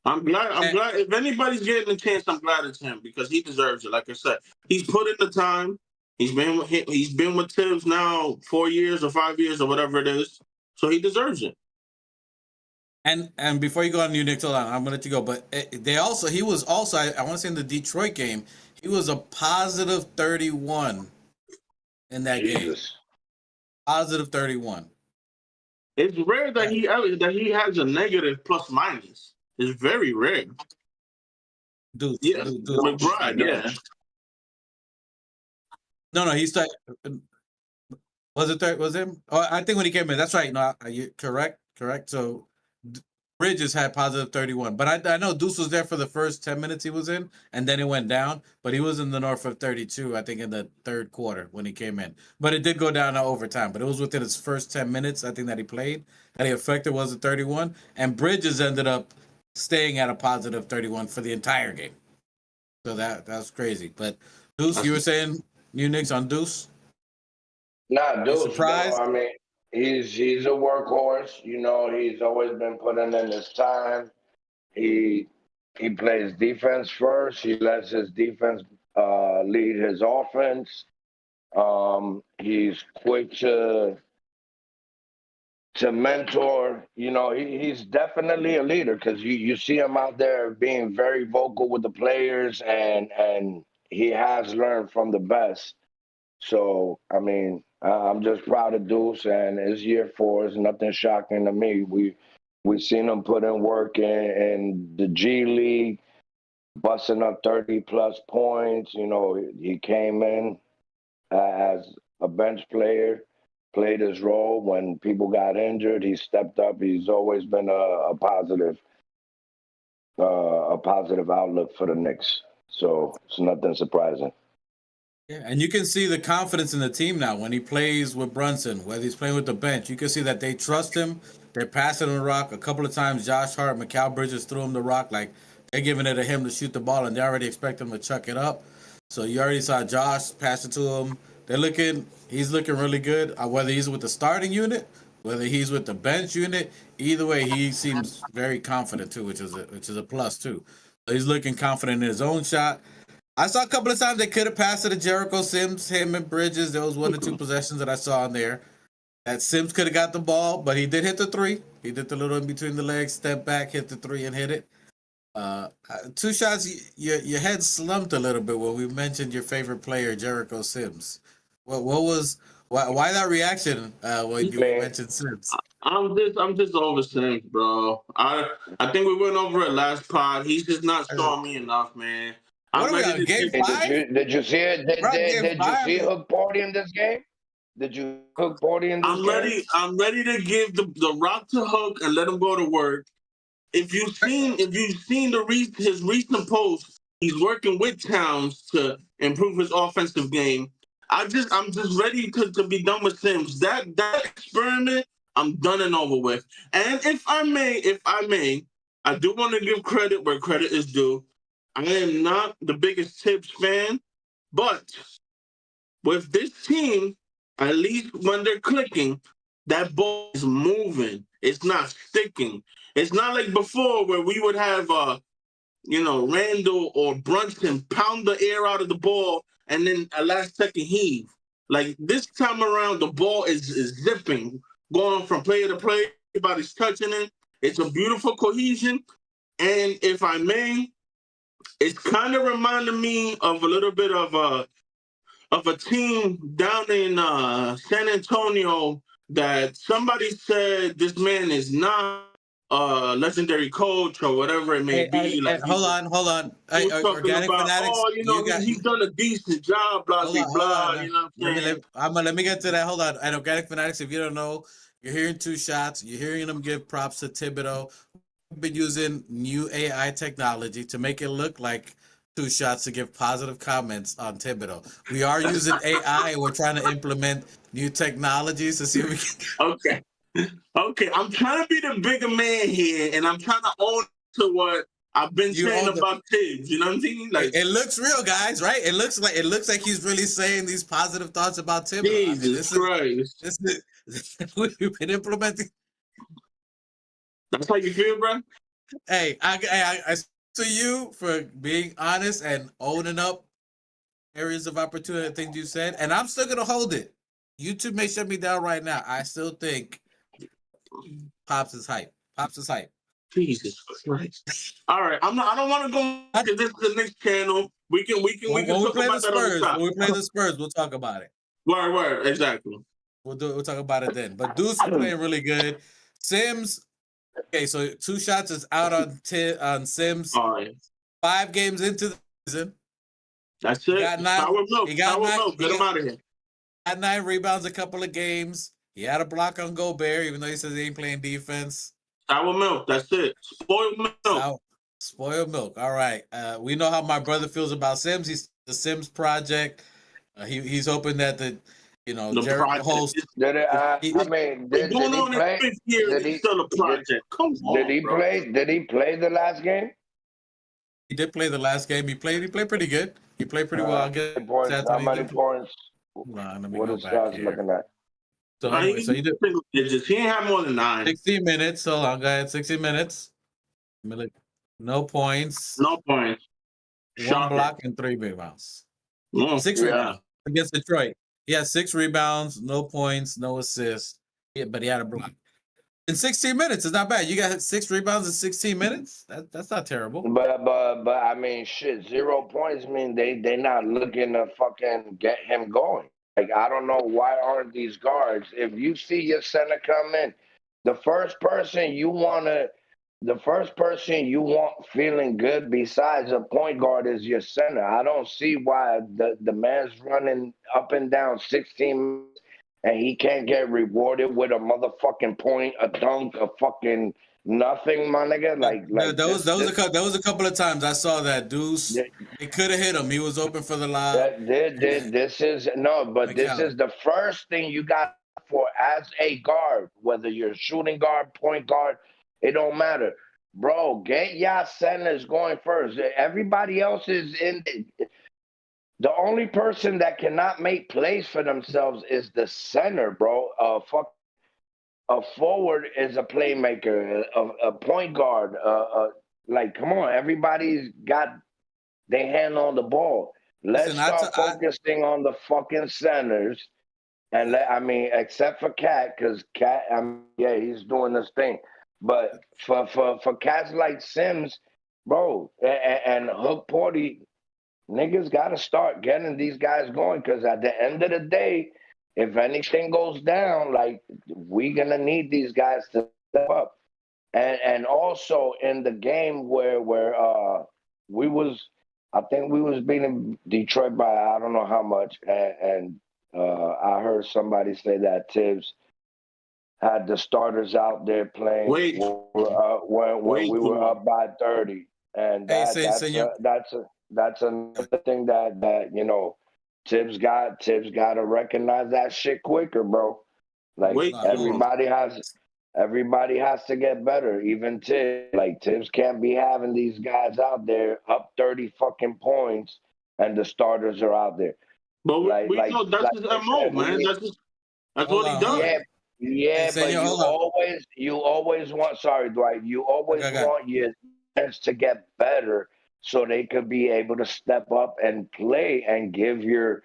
I'm glad. If anybody's getting a chance, I'm glad it's him because he deserves it. Like I said, he's put in the time. He's been with Tibbs now 4 years or 5 years or whatever it is. So he deserves it. And before you go on, Knicks, hold on, I'm gonna let you go. But he was also I want to say in the Detroit game, he was a positive 31 in that game. Positive 31. It's rare that he has a negative plus minus. It's very rare. Dude, McBride, yeah. No, he started. Was it third? Was him? Oh, I think when he came in, that's right. No, you correct. So Bridges had positive 31, but I know Deuce was there for the first 10 minutes he was in, and then it went down. But he was in the north of 32, I think, in the third quarter when he came in. But it did go down to overtime. But it was within his first 10 minutes, I think, that he played. That he affected was a 31, and Bridges ended up staying at a positive 31 for the entire game. So that's crazy. But Deuce, you were saying new Knicks on Deuce? Nah, Deuce. Surprised? Bro, I mean, he's a workhorse. You know, he's always been putting in his time. He plays defense first. He lets his defense lead his offense. He's quick to mentor. You know, he's definitely a leader because you see him out there being very vocal with the players, and he has learned from the best. So, I mean, I'm just proud of Deuce, and it's year 4. It's nothing shocking to me. We've seen him put in work in the G League, busting up 30-plus points. You know, he came in as a bench player, played his role. When people got injured, he stepped up. He's always been a positive. a positive outlook for the Knicks. So it's nothing surprising. Yeah, and you can see the confidence in the team now when he plays with Brunson, whether he's playing with the bench. You can see that they trust him. They're passing him the rock. A couple of times, Josh Hart, Mikal Bridges threw him the rock. Like, they're giving it to him to shoot the ball, and they already expect him to chuck it up. So you already saw Josh pass it to him. He's looking really good. Whether he's with the starting unit, whether he's with the bench unit, either way, he seems very confident too, which is a plus too. So he's looking confident in his own shot. I saw a couple of times they could have passed it to Jericho Sims, him and Bridges. There was 1 or 2 possessions that I saw in there that Sims could have got the ball, but he did hit the 3. He did the little in between the legs, step back, hit the 3, and hit it. 2 shots, your head slumped a little bit when we mentioned your favorite player, Jericho Sims. Why that reaction when you mentioned Sims? I'm just over Sims, bro. I think we went over it last pod. He's just not showing me enough, man. What are we on, game 5? Did you see it? Did you see Hook Party in this game? Did you Hook Party in this game? I'm ready to give the rock to Hook and let him go to work. If you've seen his recent posts, he's working with Towns to improve his offensive game. I'm just ready to be done with Sims. That experiment, I'm done and over with. And if I may, I do want to give credit where credit is due. I am not the biggest Tibbs fan, but with this team, at least when they're clicking, that ball is moving. It's not sticking. It's not like before where we would have, Randall or Brunson pound the air out of the ball and then a last second heave. Like this time around, the ball is zipping, going from player to player. Everybody's touching it. It's a beautiful cohesion. And if I may, it's kind of reminding me of a little bit of a team down in San Antonio that somebody said this man is not a legendary coach or whatever it may be. Hold on. Organic about, Fanatics. He's done a decent job, blah, blah, blah. You know what I'm saying? Let me get to that. Hold on. At Organic Fanatics, if you don't know, you're hearing 2 shots. You're hearing them give props to Thibodeau. We've been using new AI technology to make it look like 2 shots to give positive comments on Thibodeau. We are using AI. We're trying to implement new technologies to see if we can. Okay. I'm trying to be the bigger man here, and I'm trying to own to what I've been saying about Tibbs. You know what I'm saying? Like it looks real, guys, right? It looks like he's really saying these positive thoughts about Thibodeau. Jesus Christ. We've been implementing. That's how you feel, bro? Hey, I to you for being honest and owning up areas of opportunity, things you said, and I'm still gonna hold it. YouTube may shut me down right now. I still think Pops is hype. Jesus Christ! All right, I don't want to go because this is the next channel. We can talk about that on the top. When we play the Spurs, we'll talk about it. Word, exactly. We'll talk about it then. But Deuce is playing really good. Sims. Okay, so 2 shots is out on Sims. All right. 5 games into the season. That's it. Sour milk. Get him out of here. Had 9 rebounds a couple of games. He had a block on Gobert, even though he says he ain't playing defense. Sour milk. That's it. Spoiled milk. Spoiled milk. All right. We know how my brother feels about Sims. He's the Sims project. He's hoping that the Jericho host. Did he play? He's still a project. Come on. Did he play the last game? He did play the last game. He played pretty good. He played pretty well. How many points? What is Josh looking at? So anyway, he did. He ain't have more than 9. 60 minutes. So long, guys. 60 minutes. No points. 1 block and 3 rebounds. 6 rebounds against Detroit. He had 6 rebounds, no points, no assists. Yeah, but he had a block. In 16 minutes, it's not bad. You got 6 rebounds in 16 minutes? That's not terrible. But I mean, shit, 0 points mean they not looking to fucking get him going. Like, I don't know why aren't these guards. If you see your center come in, the first person you want feeling good besides a point guard is your center. I don't see why the man's running up and down 16 minutes and he can't get rewarded with a motherfucking point, a dunk, a fucking Nothing, my nigga. There was a couple of times I saw that Deuce. It could have hit him. He was open for the lob. This is no, but this is the first thing you got for as a guard, whether you're shooting guard, point guard, it don't matter, bro. Get your centers going first. Everybody else is in. The only person that cannot make plays for themselves is the center, bro. A forward is a playmaker, a point guard. Like, come on, everybody's got their hand on the ball. Let's start focusing on the fucking centers. And except for Cat, because Cat, he's doing this thing. But for cats like Sims, bro, and Hook Porty, niggas got to start getting these guys going, because at the end of the day, if anything goes down, like, we gonna need these guys to step up. And also in the game where I think we was beating Detroit by I don't know how much, and I heard somebody say that Tibbs had the starters out there playing when we were up by 30, and that's another thing that you know. Tibbs got to recognize that shit quicker, bro. Like, everybody has to get better. Even Tibbs. Like, Tibbs can't be having these guys out there up 30 fucking points and the starters are out there. But we know that's his MO, man. That's what he does. Yeah, but you always want. Sorry, Dwight. You always want your fans to get better, so they could be able to step up and play and give your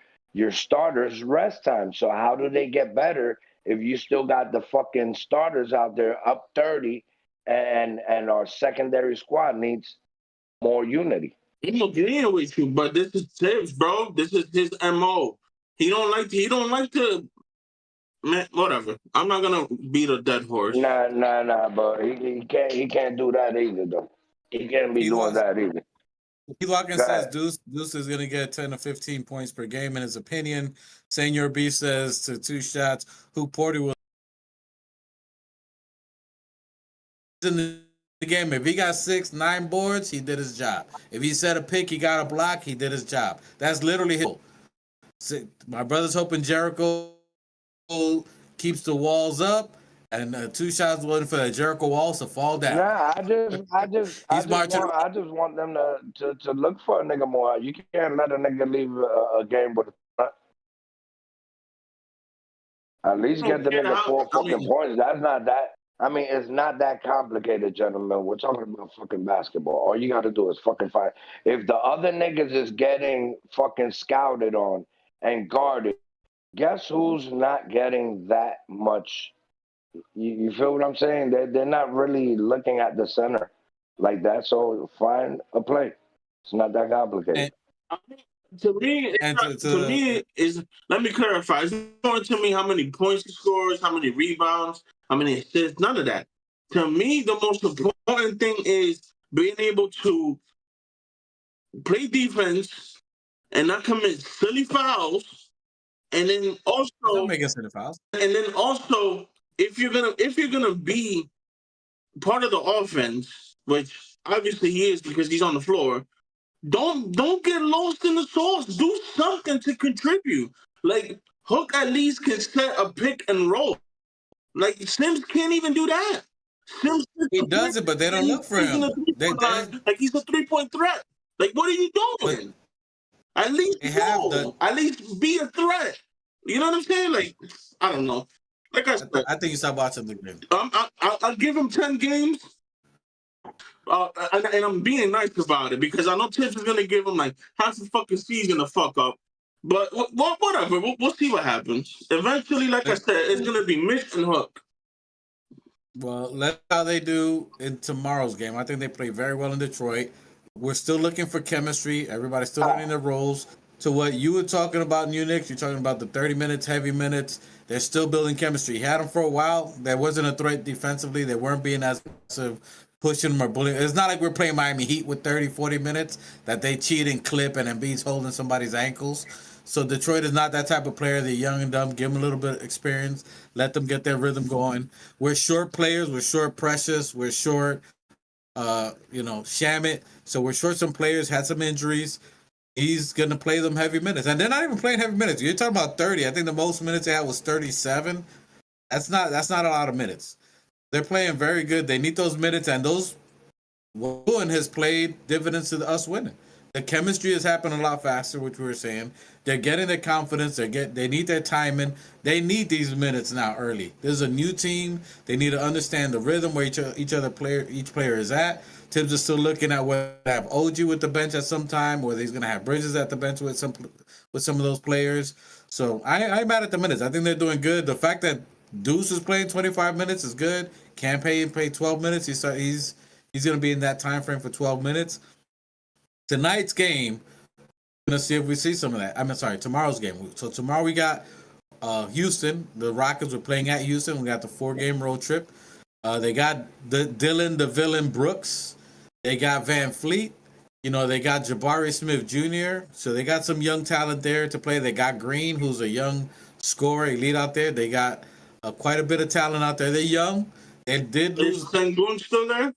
starters rest time. So how do they get better if you still got the fucking starters out there up 30 and our secondary squad needs more unity? I'm agreeing with you, but this is Tibbs, bro. This is his MO. He don't like to man, whatever. I'm not gonna beat a dead horse. Nah, but he can't do that either, though. He can't be doing that either. P-Locken says Deuce is going to get 10 to 15 points per game in his opinion. Senor B says to 2 shots, who Porty will in the game. If he got 6, 9 boards, he did his job. If he set a pick, he got a block, he did his job. That's literally his. My brother's hoping Jericho keeps the walls up. And 2 shots waiting for the Jericho walls to fall down. Nah, I just want them to look for a nigga more. You can't let a nigga leave a game with a at least get the nigga 4 fucking points. That's not that. I mean, it's not that complicated, gentlemen. We're talking about fucking basketball. All you got to do is fucking fight. If the other niggas is getting fucking scouted on and guarded, guess who's not getting that much? You feel what I'm saying? They're not really looking at the center like that. So find a play. It's not that complicated. To me, let me clarify. It's not to me how many points he scores, how many rebounds, how many assists, none of that. To me, the most important thing is being able to play defense and not commit silly fouls. And then also don't make silly fouls. And then also, if you're gonna be part of the offense, which obviously he is because he's on the floor, don't get lost in the sauce. Do something to contribute. Like, Hook at least can set a pick and roll. Like, Sims can't even do that. He does it, but they don't look for him. Like, he's a 3-point threat. Like, what are you doing? At least at least be a threat. You know what I'm saying? Like, I don't know. Like I said, I think you start watching the game. I'll give him 10 games. And I'm being nice about it because I know Tibbs is going to give him like half the fucking season to fuck up. But whatever. We'll see what happens. Eventually, like I said, it's going to be Mitch and Hook. Well, let's see how they do in tomorrow's game. I think they play very well in Detroit. We're still looking for chemistry. Everybody's still learning their roles. To what you were talking about, New Knicks, you're talking about the 30 minutes, heavy minutes. They're still building chemistry. He had them for a while. There wasn't a threat defensively. They weren't being as aggressive, pushing them or bullying. It's not like we're playing Miami Heat with 30, 40 minutes that they cheat and clip and Embiid's holding somebody's ankles. So Detroit is not that type of player. They're young and dumb. Give them a little bit of experience. Let them get their rhythm going. We're short players. We're short Precious. We're short, Shamit. So we're short some players. Had some injuries. He's gonna play them heavy minutes, and they're not even playing heavy minutes. You're talking about 30. I think the most minutes they had was 37. That's not a lot of minutes. They're playing very good. They need those minutes, and those one has played dividends to us winning. The chemistry has happened a lot faster, which we were saying. They're getting their confidence. They need their timing. They need these minutes now early. There's a new team. They need to understand the rhythm where each player is at. Tibbs is still looking at whether to have OG with the bench at some time, whether he's gonna have Bridges at the bench with some of those players. So I'm mad at the minutes. I think they're doing good. The fact that Deuce is playing 25 minutes is good. Campaign played 12 minutes. He's going to be in that time frame for 12 minutes. Tonight's game, we're going to see if we see some of that. Tomorrow's game. So tomorrow we got Houston. The Rockets were playing at Houston. We got the 4-game road trip. They got Dylan the Villain Brooks. They got Van Fleet. They got Jabari Smith Jr. So they got some young talent there to play. They got Green, who's a young scorer, elite out there. They got quite a bit of talent out there. They're young. They did lose. Is Sengun still there?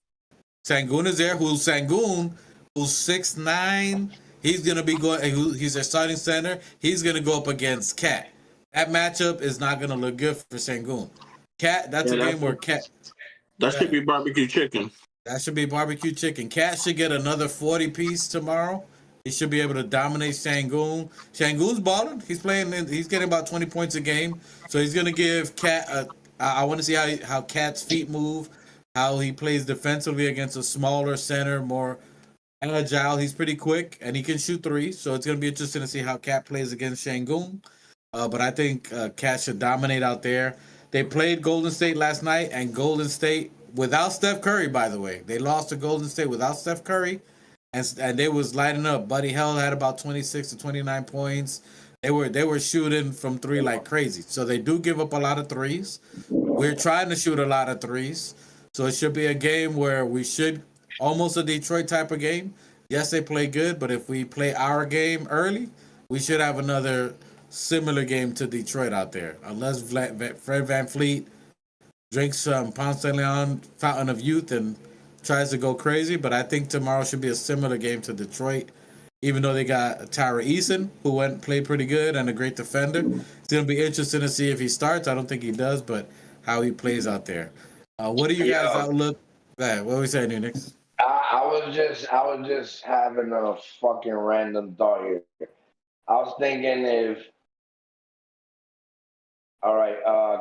Sengun is there. Who's 6'9". He's gonna be going. He's a starting center. He's gonna go up against Cat. That matchup is not gonna look good for Sengun. Cat. That's a game where Cat. That should be barbecue chicken. That should be barbecue chicken. Cat should get another 40 piece tomorrow. He should be able to dominate Sengun. Sengun's balling. He's playing. He's getting about 20 points a game. So he's gonna give Cat. I want to see how Cat's feet move, how he plays defensively against a smaller center, more agile. He's pretty quick and he can shoot threes. So it's gonna be interesting to see how Cat plays against Sengun. But I think Cat should dominate out there. They played Golden State last night, and Golden State without Steph Curry. By the way, they lost to Golden State without Steph Curry. And they was lighting up. Buddy Hield had about 26 to 29 points. They were shooting from three like crazy. So they do give up a lot of threes. We're trying to shoot a lot of threes. So it should be a game where we should almost a Detroit type of game. Yes, they play good, but if we play our game early, we should have another similar game to Detroit out there. Unless Fred VanVleet drinks some Ponce de Leon Fountain of Youth and tries to go crazy, but I think tomorrow should be a similar game to Detroit, even though they got Tyra Eason, who played pretty good and a great defender. It's going to be interesting to see if he starts. I don't think he does, but how he plays out there. What do you guys outlook? What are we saying here, Knicks? I was just having a fucking random thought here. I was thinking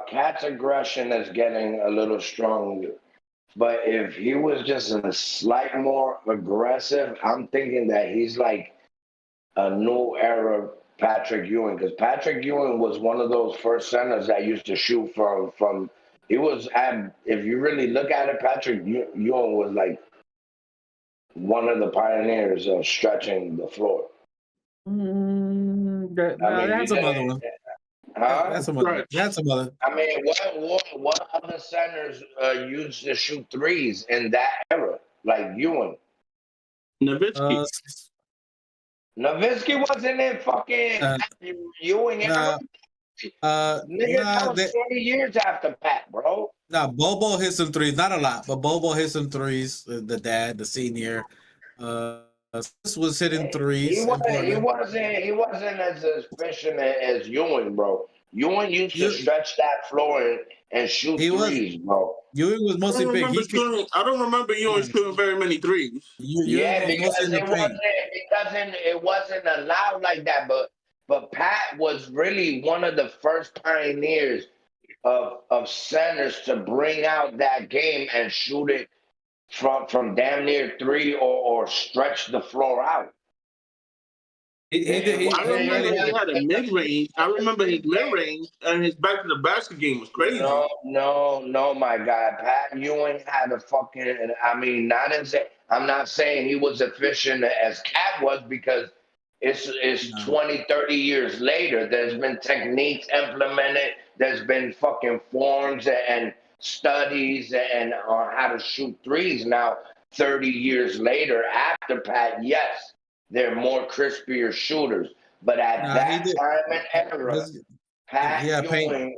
Cat's aggression is getting a little stronger. But if he was just a slight more aggressive, I'm thinking that he's like a new era Patrick Ewing. Because Patrick Ewing was one of those first centers that used to shoot from he was if you really look at it, Patrick Ewing was like one of the pioneers of stretching the floor. That's another one. Huh? That's some other. I mean, what other centers used to shoot threes in that era, like Ewing? Nowitzki. Nowitzki wasn't in fucking Ewing era. Nigga, that was 20 years after Pat, bro. Bobo hit some threes, not a lot, but Bobo hit some threes. The dad, the senior, this was hitting threes. He wasn't as efficient as Ewing, bro. Ewing used to stretch that floor and shoot threes, bro. Ewing was mostly big. I don't remember Ewing shooting very many threes. Because it wasn't allowed like that. But Pat was really one of the first pioneers of centers to bring out that game and shoot it from damn near three or stretch the floor out. I remember he had a mid-range. I remember his mid-range and his back to the basket game was crazy. No, my God. Pat Ewing had a fucking, I'm not saying he was efficient as Cat was, because it's 20, 30 years later. There's been techniques implemented. There's been fucking forms and studies and on how to shoot threes now 30 years later after Pat. Yes, they're more crispier shooters, But at Nah, he that did. time and era, His- Pat Yeah, paint. Ewing,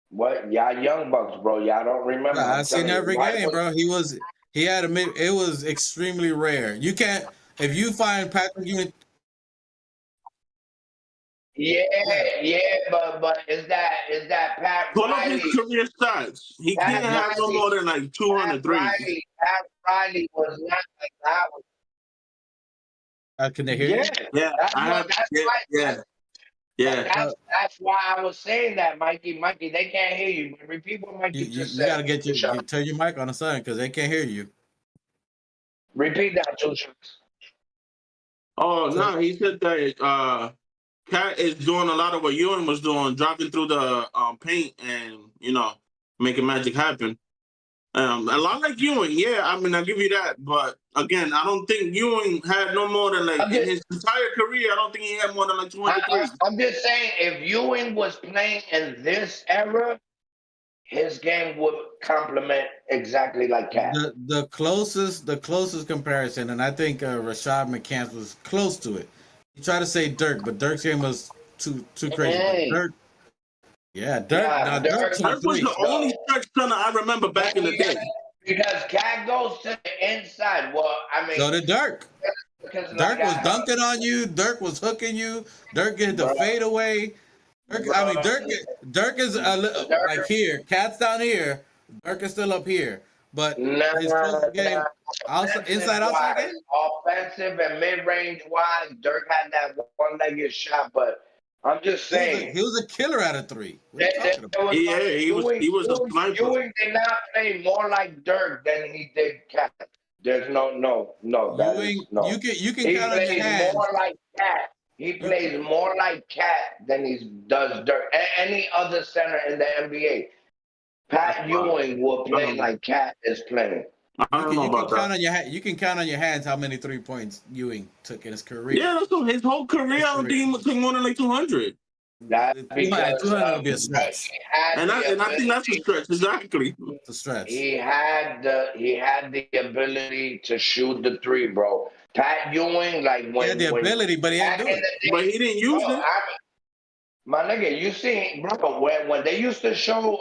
what y'all young bucks, bro? Y'all don't remember? Nah, I I'm seen telling you, every Dwight game, bro. He had it was extremely rare. You can't if you find Patrick Ewing. Yeah, Yeah, but is that Pat Pull up his Riley? career stats. He Pat can't have no Riley, more than like 200 threes. Pat Riley was not like that. can they hear Yeah, you? Yeah, that's I what. have. That's Yeah, right. yeah, yeah. That's why I was saying that, Mikey. Mikey, they can't hear you. But repeat what Mikey just You said. gotta turn your mic on the side because they can't hear you. Repeat that, Two Shots. Oh So no, he said that Cat is doing a lot of what Ewing was doing, dropping through the paint and making magic happen. A lot like Ewing, yeah. I mean, I'll give you that, but again, I don't think Ewing had no more than like in his entire career. I don't think he had more than like 200 threes. I'm just saying, if Ewing was playing in this era, his game would complement exactly like Cat. the closest comparison, and I think Rashad McCants was close to it. You try to say Dirk, but Dirk's game was too crazy. But Hey, Dirk, yeah, Dirk. nah, Now Dirk took Dirk was threes. the only stretch center I remember back in the day. because Cat goes to the inside. Well, I mean, So did Dirk. because Dirk like was dunking on you. Dirk was hooking you. Dirk get the fadeaway. Dirk is a little like here. Cat's down here. Dirk is still up here. But his closest game, outside game. Offensive and mid-range wise, Dirk had that one-legged shot, but I'm just saying. He was a killer at a three. What are you talking about? He was a sniper. Ewing did not play more like Dirk than he did Cat. There's no. Ewing, you can He count on your plays hands. more like Cat. He plays more like Cat than he does Dirk. Any other center in the NBA. Pat Ewing will play like Cat is playing. I don't know about that. You can count on your hands how many 3 points Ewing took in his career. Yeah, that's his whole career. I don't think he took more than like 200. That because 200 would be a stretch. And I think that's a stretch, exactly. It's a stretch. He had the ability to shoot the three, bro. Pat Ewing, like when he had the ability, but he didn't do it. But he didn't use it. My nigga, you see, bro, when they used to show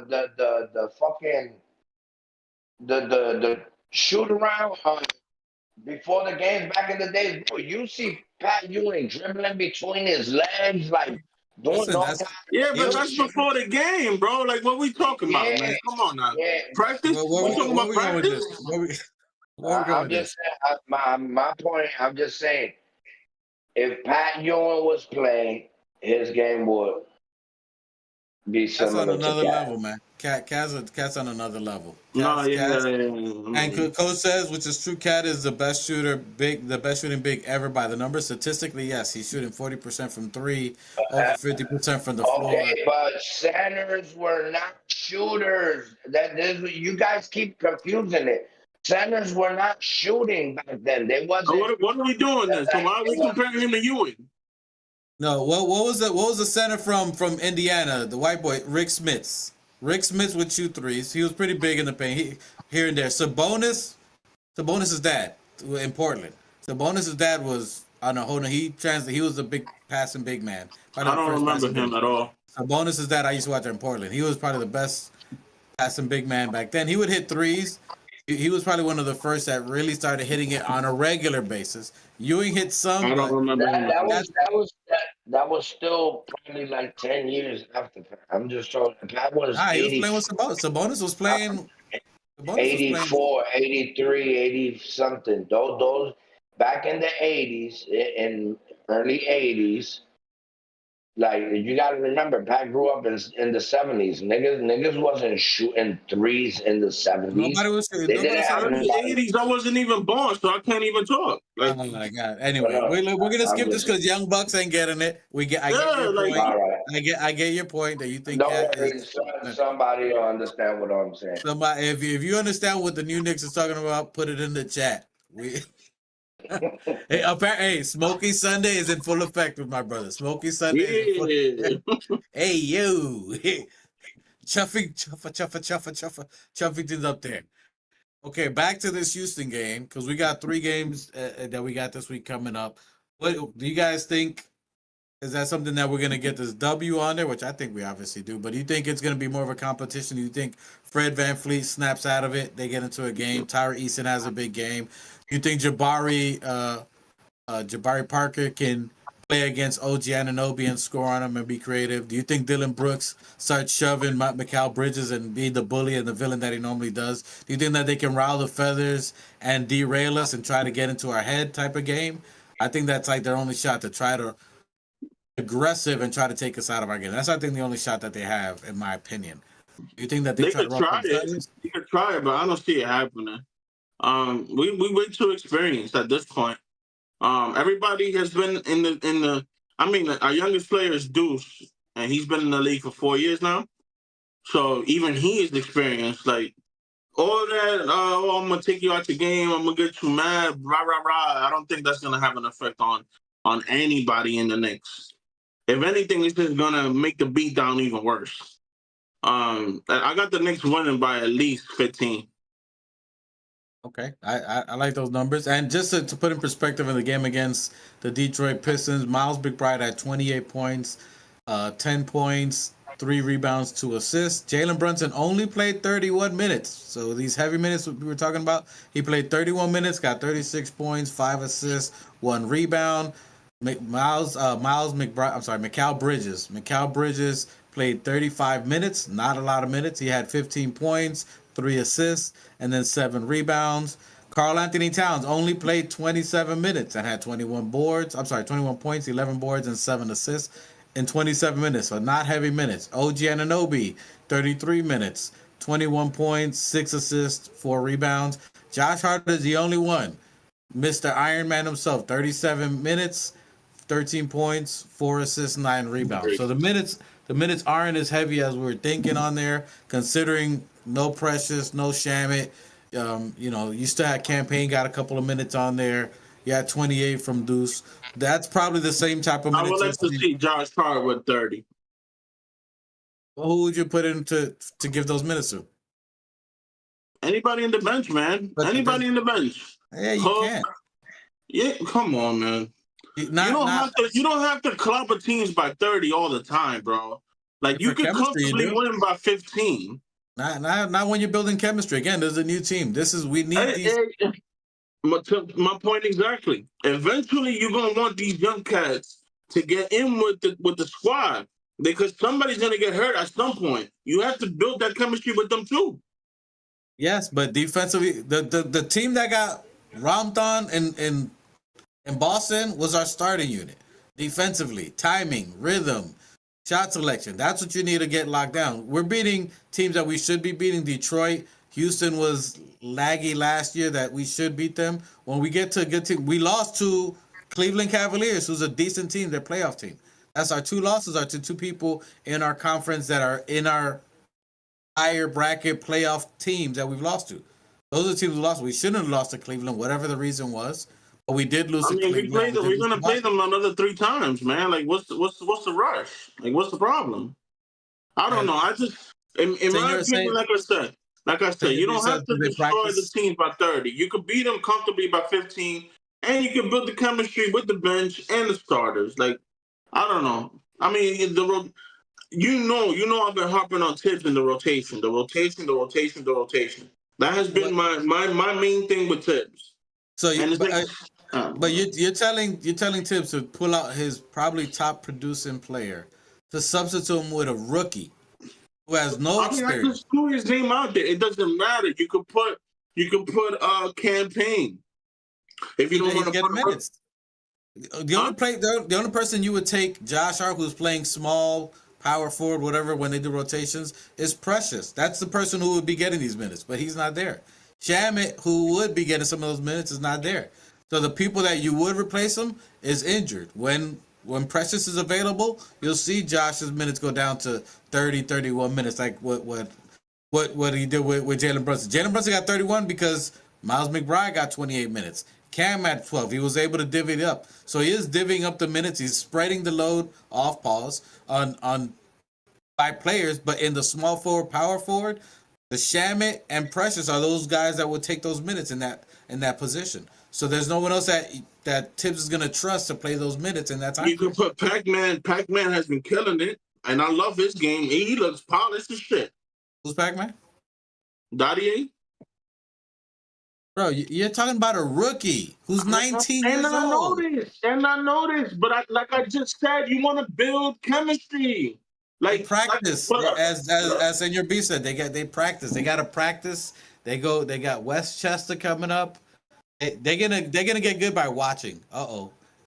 the fucking the shoot around before the games back in the days, bro, you see Pat Ewing dribbling between his legs, like doing all kinds. Yeah, but that's before the game, bro. Like, what we talking about, man? Come on now. Yeah. Practice? We talking about practice? I'm just saying, my point, I'm just saying, if Pat Ewing was playing, his game would be similar That's on another to Cat. level, man. Cat's on another level. And Coach says, which is true, Cat is the best shooting big ever by the numbers. Statistically, yes, he's shooting 40% from three, over 50% from the floor. Okay, but centers were not shooters. You guys keep confusing it. Centers were not shooting back then. They wasn't. What are we doing then? So why are we comparing him to Ewing? No, what was the center from Indiana, the white boy, Rick Smits? Rick Smits would shoot threes. He was pretty big in the paint, here and there. Sabonis' dad in Portland. Sabonis' dad was he was a big passing big man. I don't remember him at all. Sabonis' dad, I used to watch in Portland. He was probably the best passing big man back then. He would hit threes. He was probably one of the first that really started hitting it on a regular basis. Ewing hit some. I don't remember him. That was still probably like 10 years after Pat. I'm just talking. Pat was. He was playing with Sabonis. Sabonis was playing. 84, 83, 80 something. Those back in the 80s, in early 80s. Like, you got to remember, Pat grew up in the 70s. Niggas wasn't shooting threes in the 70s. Nobody was shooting. In the 80s, I wasn't even born, so I can't even talk. Like, oh my God. Anyway, we're gonna skip this because Young Bucks ain't getting it. I get your point. Right. I get your point that you think. Don't worry, somebody will understand what I'm saying. Somebody, if you understand what the new Knicks is talking about, put it in the chat. Hey, Smoky Sunday is in full effect with my brother. Smoky Sunday is in full effect. Hey, yo. Chuffington's up there. Okay, back to this Houston game, because we got 3 games that we got this week coming up. What do you guys think? Is that something that we're going to get this W on there, which I think we obviously do, but do you think it's going to be more of a competition? Do you think Fred VanVleet snaps out of it? They get into a game. Tyra Easton has a big game. Do you think Jabari Parker can play against OG Anunoby and score on him and be creative? Do you think Dylan Brooks starts shoving Mikal Bridges and be the bully and the villain that he normally does? Do you think that they can rile the feathers and derail us and try to get into our head type of game? I think that's like their only shot to try to aggressive and try to take us out of our game. That's, I think, the only shot that they have, in my opinion. Do you think that they try to try it? They could try it, but I don't see it happening. We way too experienced at this point. Everybody has been in the. I mean, our youngest player is Deuce, and he's been in the league for 4 years now. So even he is experienced. Like all that, I'm gonna take you out the game. I'm gonna get you mad. Rah rah rah. I don't think that's gonna have an effect on anybody in the Knicks. If anything, it's just gonna make the beatdown even worse. I got the Knicks winning by at least 15. Okay, I like those numbers. And just to put in perspective, in the game against the Detroit Pistons, Miles McBride had 28 points, 10 points, 3 rebounds, 2 assists. Jalen Brunson only played 31 minutes. So these heavy minutes we were talking about, he played 31 minutes, got 36 points, 5 assists, 1 rebound. Mikal Bridges. Mikal Bridges played 35 minutes, not a lot of minutes. He had 15 points, 3 assists, and then 7 rebounds. Karl Anthony Towns only played 27 minutes and had 21 points, 11 boards, and 7 assists in 27 minutes, so not heavy minutes. OG Anunoby, 33 minutes, 21 points, 6 assists, 4 rebounds. Josh Hart is the only one. Mr. Iron Man himself, 37 minutes, 13 points, 4 assists, 9 rebounds. So the minutes aren't as heavy as we were thinking on there, considering no Precious, no Shamit. You still had Campaign, got a couple of minutes on there. You had 28 from Deuce. That's probably the same type of minutes. I would like to see Josh Hart with 30. Well, who would you put in to give those minutes to? Anybody in the bench, man. Anybody in the bench. Yeah, you can't. Yeah, come on, man. You don't have to clobber teams by 30 all the time, bro. Like you can comfortably win by 15. Not when you're building chemistry. Again, there's a new team. We need these. My point exactly. Eventually, you're gonna want these young cats to get in with the squad because somebody's gonna get hurt at some point. You have to build that chemistry with them too. Yes, but defensively, the team that got romped on in Boston was our starting unit. Defensively, timing, rhythm, shot selection. That's what you need to get locked down. We're beating teams that we should be beating. Detroit, Houston was laggy last year that we should beat them. When we get to a good team, we lost to Cleveland Cavaliers, who's a decent team, their playoff team. That's our 2 losses are to 2 people in our conference that are in our higher bracket playoff teams that we've lost to. Those are the teams we lost. We shouldn't have lost to Cleveland, whatever the reason was. But we did lose to Cleveland. We're gonna play them another 3 times, man. Like, what's the rush? Like, what's the problem? I don't know. I just, in my opinion, like I said, you don't have to destroy the teams by 30. You could beat them comfortably by 15, and you can build the chemistry with the bench and the starters. Like, I don't know. I mean, you know, I've been harping on Tibbs in the rotation. That has been my main thing with Tibbs. So, but you're telling Tibbs to pull out his probably top producing player to substitute him with a rookie who has no experience. I just threw his name out there. It doesn't matter. You could put Campaign if you don't want to put minutes. The only person you would take Josh Hart, who's playing small, power forward, whatever, when they do rotations, is Precious. That's the person who would be getting these minutes, but he's not there. Shamit, who would be getting some of those minutes, is not there. So the people that you would replace him is injured. When Precious is available, you'll see Josh's minutes go down to 30, 31 minutes, like what he did with Jalen Brunson. Jalen Brunson got 31 because Miles McBride got 28 minutes. Cam had 12. He was able to divvy it up. So he is divvying up the minutes. He's spreading the load off pause on by players, but in the small forward, power forward, the Shamit and Precious are those guys that will take those minutes in that position. So there's no one else that Tibbs is gonna trust to play those minutes in that time. You can put Pac-Man. Pac-Man has been killing it, and I love his game. He looks polished as shit. Who's Pac-Man? Dottie. Bro, you're talking about a rookie who's 19 years old. And I know this, but like I just said, you want to build chemistry. They practice, as Senor B said. They practice. They got to practice. They got Westchester coming up. They're gonna get good by watching.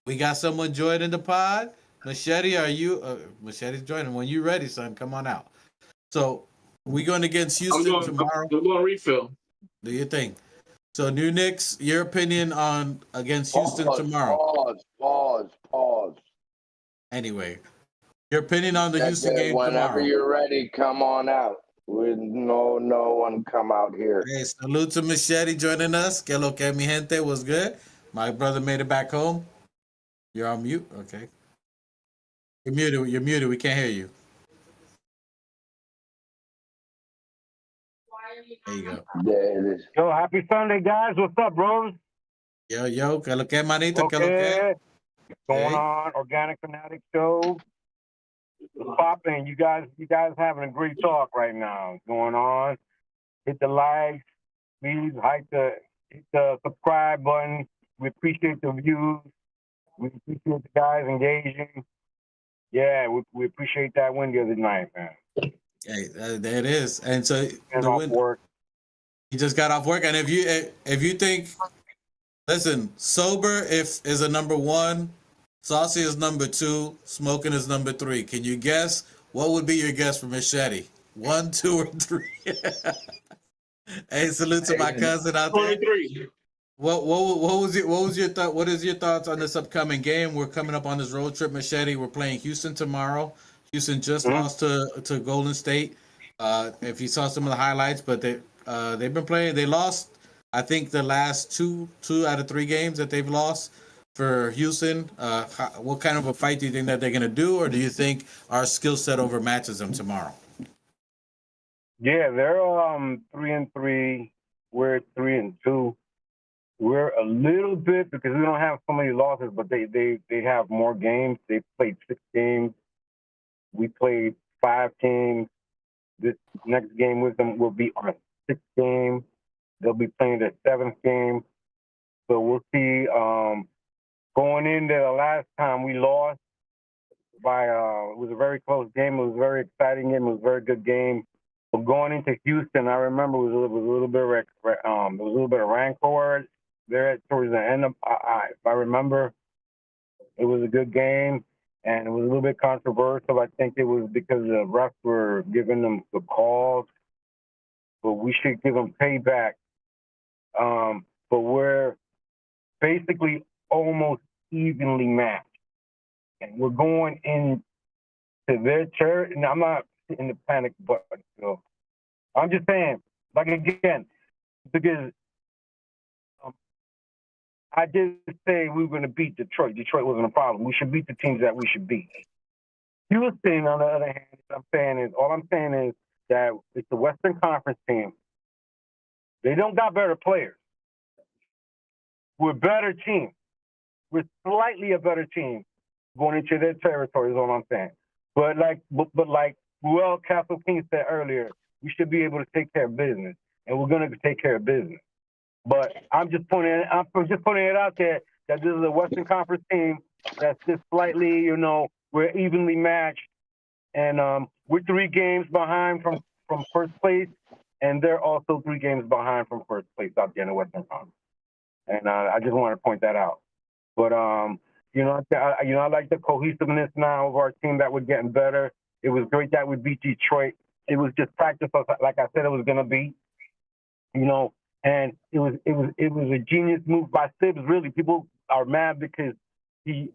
We got someone joining the pod. Machete, are you? Machete's joining. When you ready, son, come on out. So we going against Houston tomorrow. I'm going to refill. Do your thing. So New Knicks, your opinion on against Houston tomorrow? Pause. Anyway, your opinion on the Houston game whenever tomorrow? You're ready, come on out. With no one come out here. Hey, salute to Machete joining us. Que lo que mi gente was good. My brother made it back home. You're on mute. Okay. You're muted. We can't hear you. There you go. There it is. Yo, happy Sunday, guys. What's up, bros? Yo, que lo que, manito, que lo que. What's going on? Organic Fanatic Show. What's popping? You guys having a great talk right now. What's going on? Hit the likes, please. Hit the subscribe button. We appreciate the views. We appreciate the guys engaging. Yeah, we appreciate that win the other night, man. Hey, there it is. And so the win. Work. He just got off work, and if you think, listen, sober is a number 1, saucy is number 2, smoking is number 3. Can you guess what would be your guess for Machete? 1, 2, or 3? Hey, salute to my cousin out there. 23. What was your thought? What is your thoughts on this upcoming game? We're coming up on this road trip, Machete. We're playing Houston tomorrow. Houston just lost to Golden State. If you saw some of the highlights, but they've been playing. They lost, I think, the last two out of 3 games that they've lost for Houston. What kind of a fight do you think that they're going to do, or do you think our skill set overmatches them tomorrow? Yeah, they're 3-3. We're 3-2. We're a little bit, because we don't have so many losses, but they have more games. They played 6 games. We played 5 games. This next game with them will be our 6th game. They'll be playing their 7th game. So we'll see. Going into the last time we lost by, it was a very close game. It was a very exciting game. It was a very good game. But going into Houston, I remember it was a little bit of rancor there towards the end of. If I remember, it was a good game. And it was a little bit controversial. I think it was because the refs were giving them the calls, but we should give them payback. But we're basically almost evenly matched. And we're going into their church. And I'm not in the panic button. So I'm just saying, like, again, because I did say we were going to beat Detroit. Detroit wasn't a problem. We should beat the teams that we should beat. Houston, on the other hand, all I'm saying is that it's the Western Conference team. They don't got better players. We're a better team. We're slightly a better team going into their territory is all I'm saying. But like Castle King said earlier, we should be able to take care of business, and we're going to take care of business. But I'm just putting it out there that this is a Western Conference team that's just slightly, we're evenly matched, and we're 3 games behind from first place, and they're also 3 games behind from first place out there in the Western Conference. And I just want to point that out. But I like the cohesiveness now of our team, that we're getting better. It was great that we beat Detroit. It was just practice, like I said, it was going to be, And it was a genius move by Tibbs. Really, people are mad because he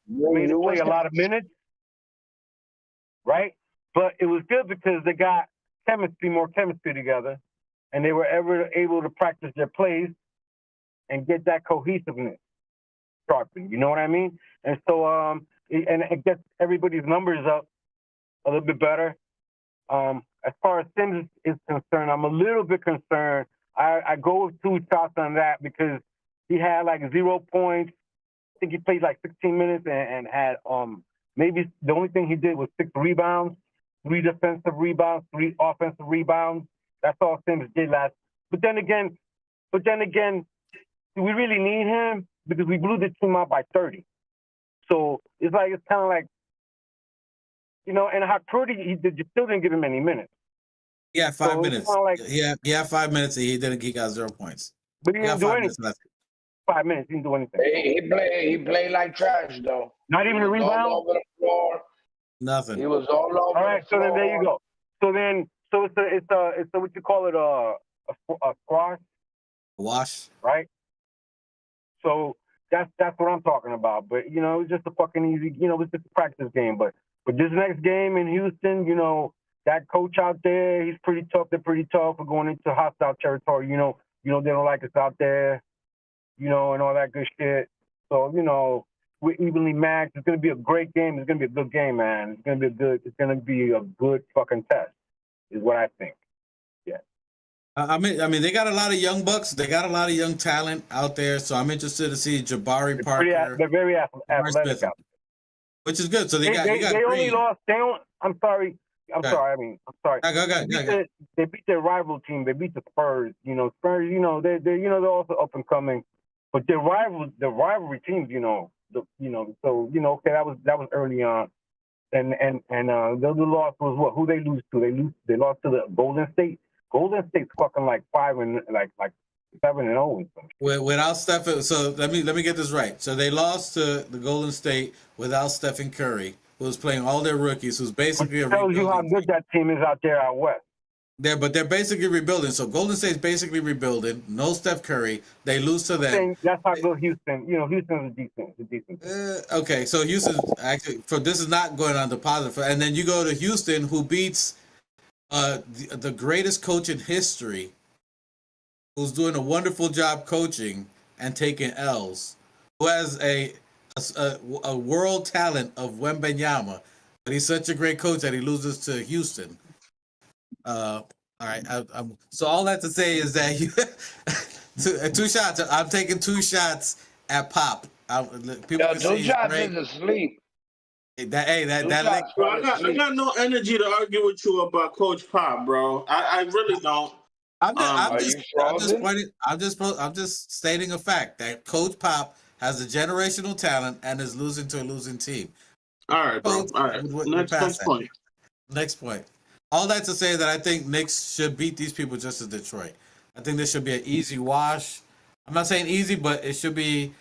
made him play a lot of minutes, right? But it was good because they got more chemistry together, and they were able to practice their plays and get that cohesiveness sharpened. You know what I mean? And so, it gets everybody's numbers up a little bit better. As far as Sims is concerned, I'm a little bit concerned. I go with 2 shots on that because he had like 0 points. I think he played like 16 minutes and had maybe the only thing he did was 6 rebounds, 3 defensive rebounds, 3 offensive rebounds. That's all Sims did last. But then again, do we really need him? Because we blew the team out by 30. So it's kind of like, and how pretty he did. You still didn't give him any minutes. He had 5 So it's minutes. kinda like- He had 5 minutes and he got 0 points. But he He got didn't do 5 anything. minutes left. 5 minutes, he didn't do anything. He played like trash though. Not even a He was rebound? all over the floor. Nothing. He was all over. All right, the so then floor. there you go. So it's a what you call it, a squash, Wash. right? So that's what I'm talking about. But it was just a fucking easy, it was just a practice game. But this next game in Houston, that coach out there, he's pretty tough. They're pretty tough. We're going into hostile territory. They don't like us out there, and all that good shit. So we're evenly matched. It's gonna be a great game. It's gonna be a good game, man. It's gonna be a good fucking test, is what I think. Yeah. I mean, they got a lot of young bucks. They got a lot of young talent out there. So I'm interested to see Jabari Parker, They're very Morris athletic Smith, out there. which is good. So They only Green. lost. I'm sorry. I'm Okay. sorry. I'm sorry. Go. They beat their rival team. They beat the Spurs. Spurs. They're also up and coming, but their rivalry teams. So okay, that was early on, and the loss was what? Who they lose to? They lost to the Golden State. Golden State's fucking like 5 like 7-0. Without Stephen, so let me get this right. So they lost to the Golden State without Stephen Curry, who was playing all their rookies, who's basically Which tells you how good that team is out there out west. But they're basically rebuilding. So Golden State's basically rebuilding. No Steph Curry. They lose to them. That's how good Houston. Houston's a decent team. Okay, so Houston actually this is not going on the positive. And then you go to Houston, who beats the greatest coach in history, who's doing a wonderful job coaching and taking L's, who has a world talent of Wembenyama, but he's such a great coach that he loses to Houston. All right. So all that to say is that two shots. I'm taking 2 shots at Pop. People can 2 say he's shots great. is asleep. That Bro, I got no energy to argue with you about Coach Pop, bro. I really don't. I'm just stating a fact that Coach Pop has a generational talent and is losing to a losing team. All right, bro. All right. Next point. Next point. All that to say that I think Knicks should beat these people just as Detroit. I think this should be an easy wash. I'm not saying easy, but it should be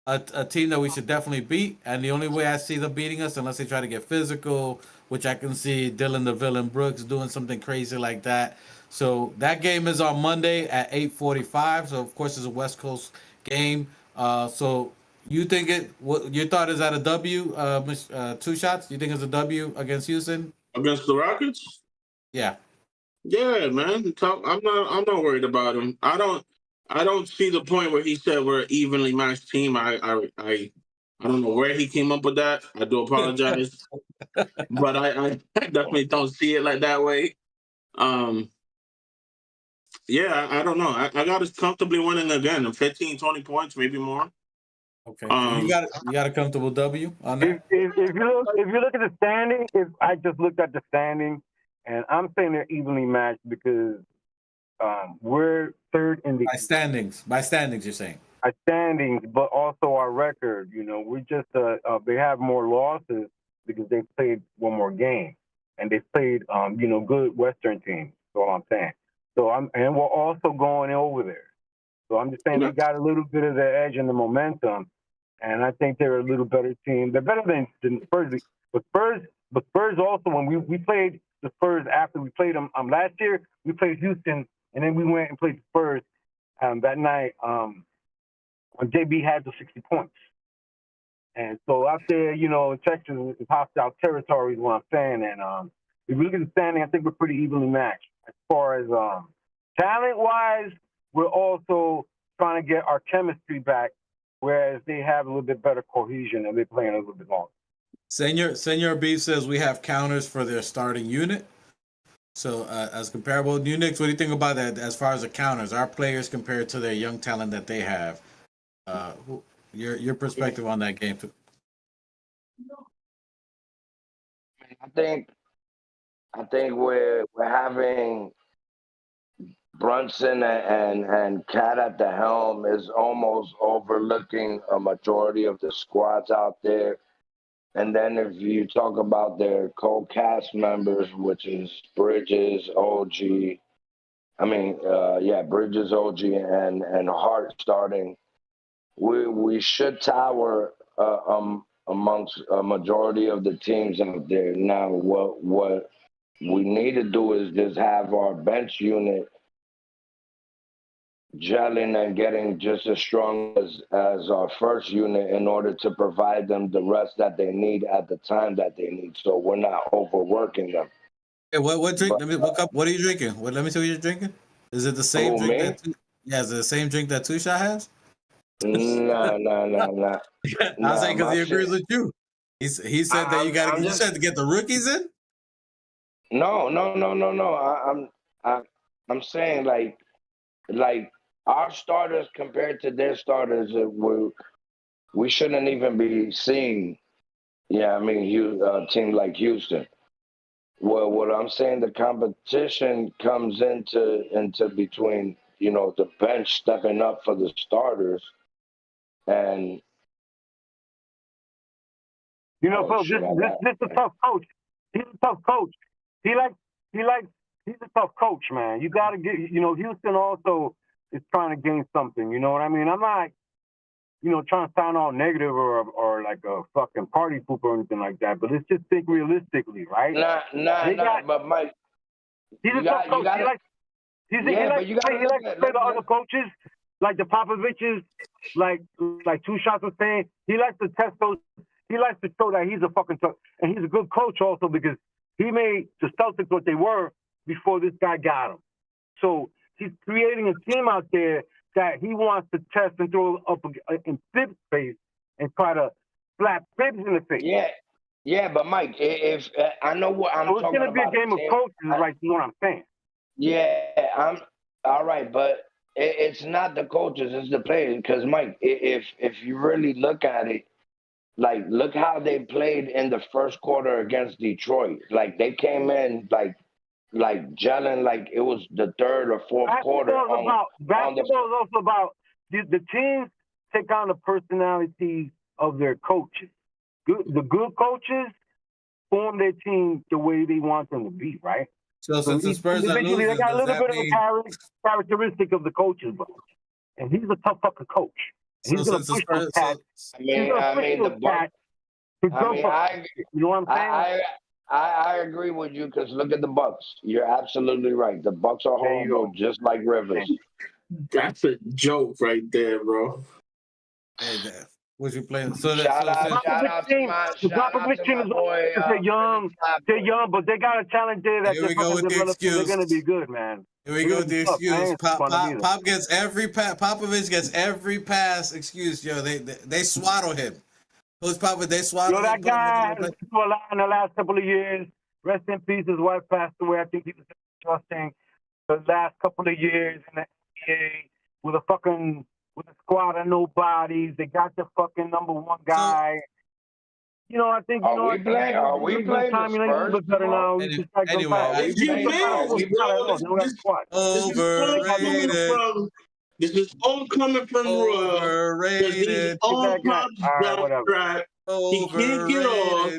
a team that we should definitely beat. And the only way I see them beating us, unless they try to get physical, which I can see Dylan the Villain Brooks doing something crazy like that. So that game is on Monday at 8:45. So of course it's a West Coast game. So you think what your thought is that a W? 2 shots? You think it's a W against Houston? Against the Rockets? Yeah. Yeah, man. I'm not worried about him. I don't see the point where he said we're an evenly matched team. I don't know where he came up with that. I do apologize. But I definitely don't see it like that way. Yeah, I don't know. I got us comfortably winning again. 15, 20 points, maybe more. Okay. You got a comfortable W on that? If you look at the standing, I just looked at the standing, and I'm saying they're evenly matched because we're third in the by standings, you're saying. By standings, but also our record. We're just they have more losses because they played one more game, and they played good Western teams. That's all I'm saying. And we're also going over there. So I'm just saying they got a little bit of the edge and the momentum, and I think they're a little better team. They're better than Spurs. But Spurs also, when we played the Spurs after we played them last year, we played Houston, and then we went and played the Spurs that night when JB had the 60 points. And so out there, in Texas, it's hostile territory is what I'm saying. And if you look at the standing, I think we're pretty evenly matched. As far as talent-wise, we're also trying to get our chemistry back, whereas they have a little bit better cohesion and they're playing a little bit longer. Senor B says we have counters for their starting unit. So as comparable, New Knicks, what do you think about that as far as the counters? Our players compared to their young talent that they have. Your perspective on that game too. I think we're having Brunson and Cat at the helm is almost overlooking a majority of the squads out there. And then if you talk about their co-cast members, which is Bridges, OG, Bridges, OG, and Hart starting, we should tower amongst a majority of the teams out there. Now, what we need to do is just have our bench unit gelling and getting just as strong as our first unit in order to provide them the rest that they need at the time that they need, so we're not overworking them. Hey, what drink? Let me look up. What are you drinking? Let me see what you're drinking. Is it the same drink me? that? Is it the same drink that Two Shot has? Nah. I'm saying because he agrees with you. He said that you got to. You said to get the rookies in. No. I'm saying like our starters compared to their starters, we shouldn't even be seeing. Yeah, I mean, a team like Houston. Well, what I'm saying, the competition comes into between, the bench stepping up for the starters, and Phil, this is a tough coach. He's a tough coach. He's a tough coach, man. You got to get, Houston also is trying to gain something. You know what I mean? I'm not, trying to sound all negative or like a fucking party pooper or anything like that. But let's just think realistically, right? But Mike, he's a tough coach. He likes to play the other coaches, like the Popoviches, like Two Shots was saying. He likes to test those. He likes to show that he's a fucking tough, and he's a good coach also because he made the Celtics what they were before this guy got them. So he's creating a team out there that he wants to test and throw up in Thibs' face and try to slap Thibs in the face. Yeah, but Mike, if I know what I'm talking about. It's going to be a game of coaches, like you know what I'm saying. Yeah, I'm all right, but it's not the coaches, it's the players. Because Mike, if you really look at it, like look how they played in the first quarter against Detroit. Like they came in like gelling, like it was the third or fourth quarter. Basketball is also about the teams take on the personalities of their coaches. The good coaches form their team the way they want them to be, right? So since the Spurs are losing, they got a little bit of a characteristic of the coaches, bro. And he's a tough fucking coach. And he's going to push those cats. You know what I'm saying? I agree with you because look at the Bucks. You're absolutely right. The Bucks are horrible, just like Rivers. That's a joke right there, bro. Hey, what you playing? So shout out to my boy. They're young, but they got a talent there that they're going to be good, man. Here we go with the excuse. Pop gets every pass. Popovich gets every pass excuse. Yo, they swaddle him. Who's Papa? They swaddle him. That guy has been through a lot in the last couple of years. Rest in peace. His wife passed away. I think he was trusting the last couple of years in the NBA with a squad of nobodies. They got the fucking number one guy. I think Are we playing the Spurs? Better now. Overrated. This is all coming from Roy. Overrated. All pops down track. He can't get off.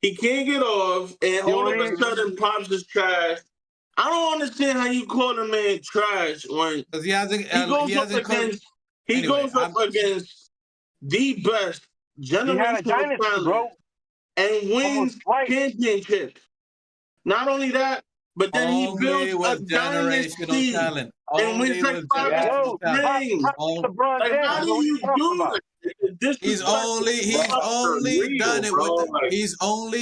He can't get off, and all of a sudden, Pops is trash. I don't understand how you call a man trash when he goes up against the best generational talent and wins championships. Not only that, but then he builds a dynasty and wins like 5 rings. Like, how do you do that? He's only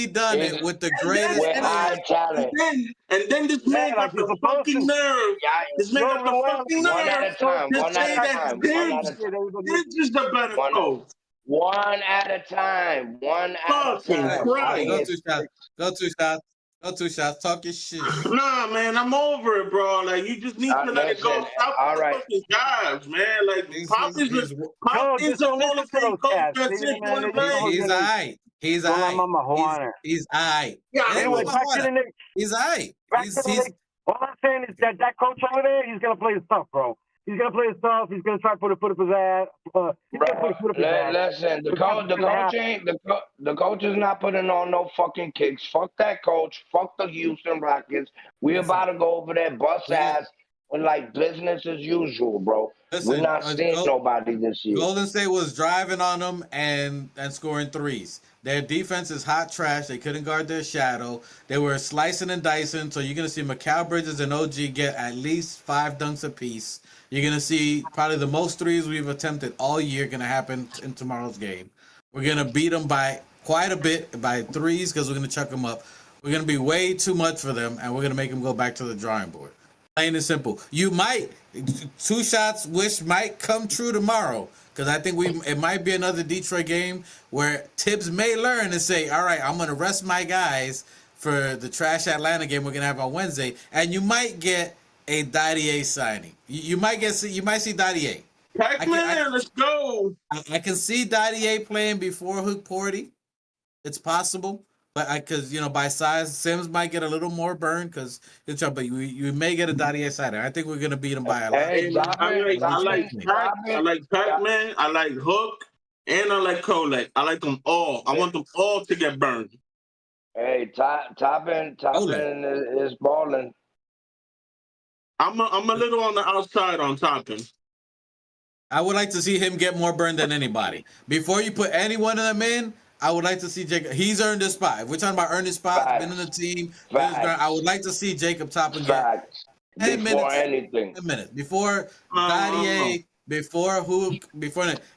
done it with the greatest talent. And then this man got the fucking nerve. This man got the fucking nerve to say that Diggs is the better coach. One at a time. Go two shots. No 2 shots. Talk your shit. Nah, man, I'm over it, bro. Like, you just need to let it go. Listen, Stop all with the right. fucking jobs, man. Like, Pop Yo, is just a don't Hall listen of to Fame those coach cats. that's Leave just them, man. want to They just play. He's don't alright. He's Don't let alright. mama Juana. He's alright. Yeah, Anyway, Mama back to the Juana. Knicks. He's alright. Back to the Knicks. All I'm saying is that coach over there, he's gonna play his stuff, bro. He's gonna play his stuff. He's gonna try to put a foot up his ass. He's gonna put a foot up his ass. Listen, the coach is not putting on no fucking kicks. Fuck that coach. Fuck the Houston Rockets. We about to go over there, bust ass, and like business as usual, bro. We're not seeing nobody this year. Golden State was driving on them and scoring threes. Their defense is hot trash. They couldn't guard their shadow. They were slicing and dicing. So you're gonna see Mikal Bridges and OG get at least 5 dunks apiece. You're gonna see probably the most threes we've attempted all year gonna happen in tomorrow's game. We're gonna beat them by quite a bit by threes because we're gonna chuck them up. We're gonna be way too much for them, and we're gonna make them go back to the drawing board. Plain and simple. You might 2 shots wish might come true tomorrow because I think it might be another Detroit game where Tibbs may learn and say, "All right, I'm gonna rest my guys for the trash Atlanta game we're gonna have on Wednesday," and you might get a Dadier signing. You might see Dadier. Pac-Man, let's go. I can see Dadier playing before Hook Porty. It's possible. But because by size, Sims might get a little more burn but you may get a Dottie side. I think we're gonna beat him by a lot. Hey, I like Pac-Man, I like Hook, and I like Kolek. I like them all. I want them all to get burned. Hey, Toppin is balling. I'm a little on the outside on Toppin. I would like to see him get more burn than anybody. Before you put any one of them in, I would like to see Jacob. He's earned his spot. If we're talking about earned his spot, been in the team. I would like to see Jacob Toppin get 10 minutes. 10 minutes. Before Dadier, before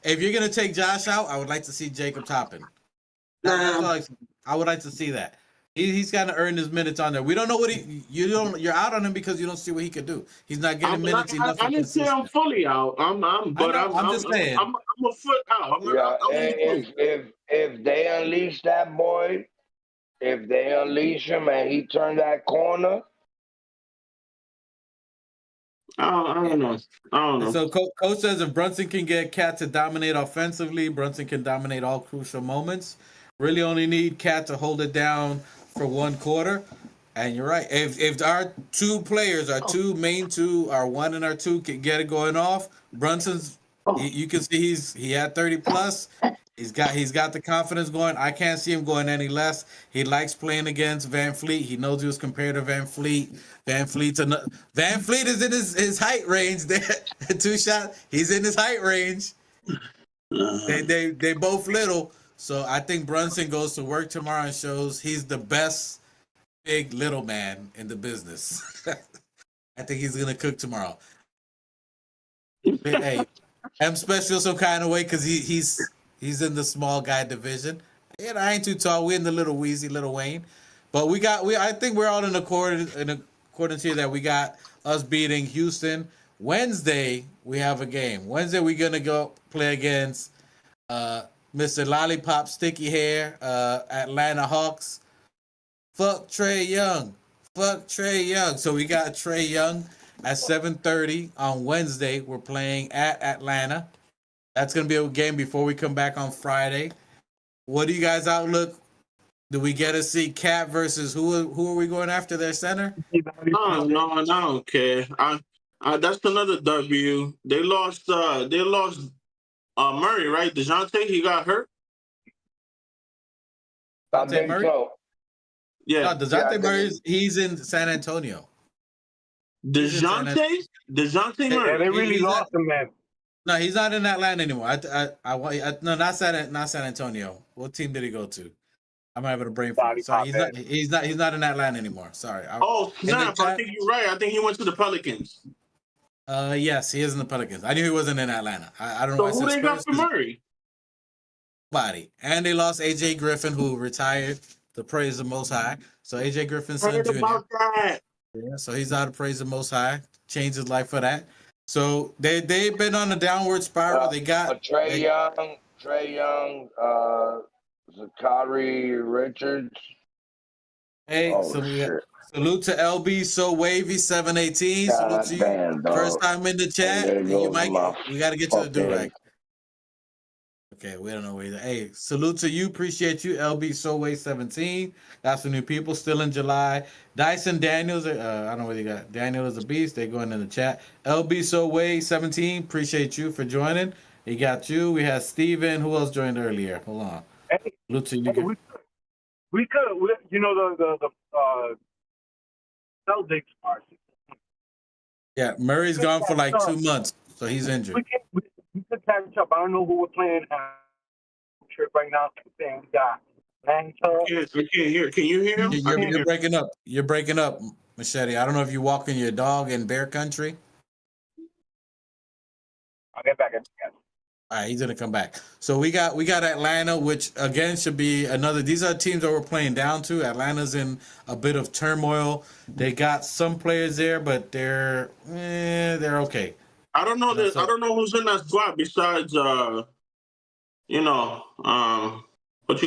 if you're gonna take Josh out, I would like to see Jacob Toppin. I would like to see that. He's got to earn his minutes on there. We don't know what you're out on him because you don't see what he could do. He's not getting minutes enough. I didn't say I'm fully out. I'm just saying. I'm a foot out. If they unleash that boy, if they unleash him and he turned that corner, I don't know. So coach says if Brunson can get Cat to dominate offensively, Brunson can dominate all crucial moments. Really only need Cat to hold it down for 1 quarter. And you're right. If our 2 players, our 2 main 2, our 1 and our 2 can get it going off, Brunson's you can see he had 30 plus. He's got the confidence going. I can't see him going any less. He likes playing against Van Fleet. He knows he was compared to Van Fleet. Van Fleet is in his height range. 2 shot. He's in his height range. They both little. So I think Brunson goes to work tomorrow and shows he's the best big little man in the business. I think he's gonna cook tomorrow. Hey, I'm special some kind of way because he's in the small guy division. I ain't too tall. We're in the little Wheezy, little Wayne. But I think we're all in accordance here that we got us beating Houston. Wednesday we have a game. Wednesday we're gonna go play against Mr. Lollipop Sticky Hair, Atlanta Hawks. Fuck Trae Young. So we got Trae Young at 7:30 on Wednesday. We're playing at Atlanta. That's gonna be a game before we come back on Friday. What do you guys outlook? Do we get to see Cat versus who are we going after their center? No, I don't care. That's another W. They lost Murray, right? DeJounte, he got hurt. DeJounte Murray? So. Yeah. No, DeJounte Murray, he's in San Antonio. DeJounte Murray. Yeah, they really lost him, man. No, he's not in Atlanta anymore. No, not San Antonio. What team did he go to? I'm having a brain fart. Sorry, he's not in Atlanta anymore. Sorry. Snap! I think you're right. I think he went to the Pelicans. Yes, he is in the Pelicans. I knew he wasn't in Atlanta. I don't know. So who they got for Murray? Nobody. And they lost AJ Griffin, who retired to praise the Most High. So AJ Griffin's son Jr. About that. Yeah, so he's out of praise the Most High. Changed his life for that. So they've been on a downward spiral. They got Trae Young, Zachary Richards. Hey, Oh so we got shit. salute to LB So Wavy 718. Salute to you. Goddamn, First dog. time in the And chat. there You goes might my we got to get to the do fucking. rag. Okay, we don't know where either. Hey, salute to you. Appreciate you. LB Soway 17. Got some new people still in July. Dyson Daniels. I don't know whether you got Daniel is a beast. They going in the chat. LB Soway 17. Appreciate you for joining. He got you. We had Steven. Who else joined earlier? Hold on. Hey, Salute to you. we could, you know, the Celtics are. Yeah, Murray's gone for like 2 months, so he's injured. We could catch up. I don't know who we're playing. Trip right now. Saying we got Banter. I can't hear. Can you hear him? You're breaking up. You're breaking up, Machete. I don't know if you're walking your dog in bear country. I'll get back. All right, he's gonna come back. So we got Atlanta, which again should be another. These are teams that we're playing down to. Atlanta's in a bit of turmoil. They got some players there, but they're okay. I don't know I don't know who's in that squad besides what you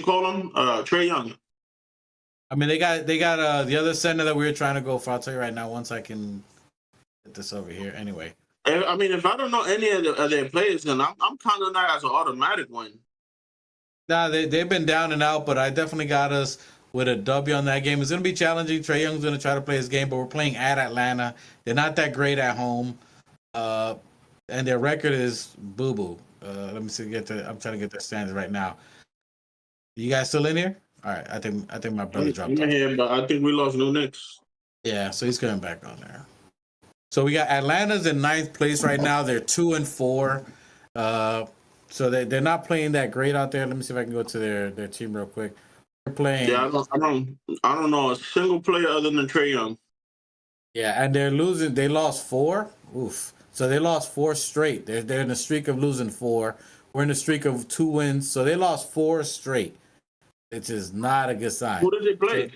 call him? Trae Young. I mean, they got the other center that we were trying to go for. I'll tell you right now once I can get this over here. Anyway. I mean, if I don't know any of their players, then I'm counting that as an automatic win. Nah, they've been down and out, but I definitely got us with a W on that game. It's going to be challenging. Trae Young's going to try to play his game, but we're playing at Atlanta. They're not that great at home, and their record is boo-boo. Let me see. I'm trying to get their standings right now. You guys still in here? All right. I think my brother dropped off. Yeah, but I think we lost New Knicks. Yeah, so he's coming back on there. So we got Atlanta's in 9th place right now. They're 2-4. So they're not playing that great out there. Let me see if I can go to their team real quick. They're playing. Yeah, I don't know a single player other than Trae Young. Yeah, and they're losing. They lost 4. Oof. So they lost 4 straight. They're in a streak of losing 4. We're in a streak of 2 wins. So they lost 4 straight, which is not a good sign. Who did they play?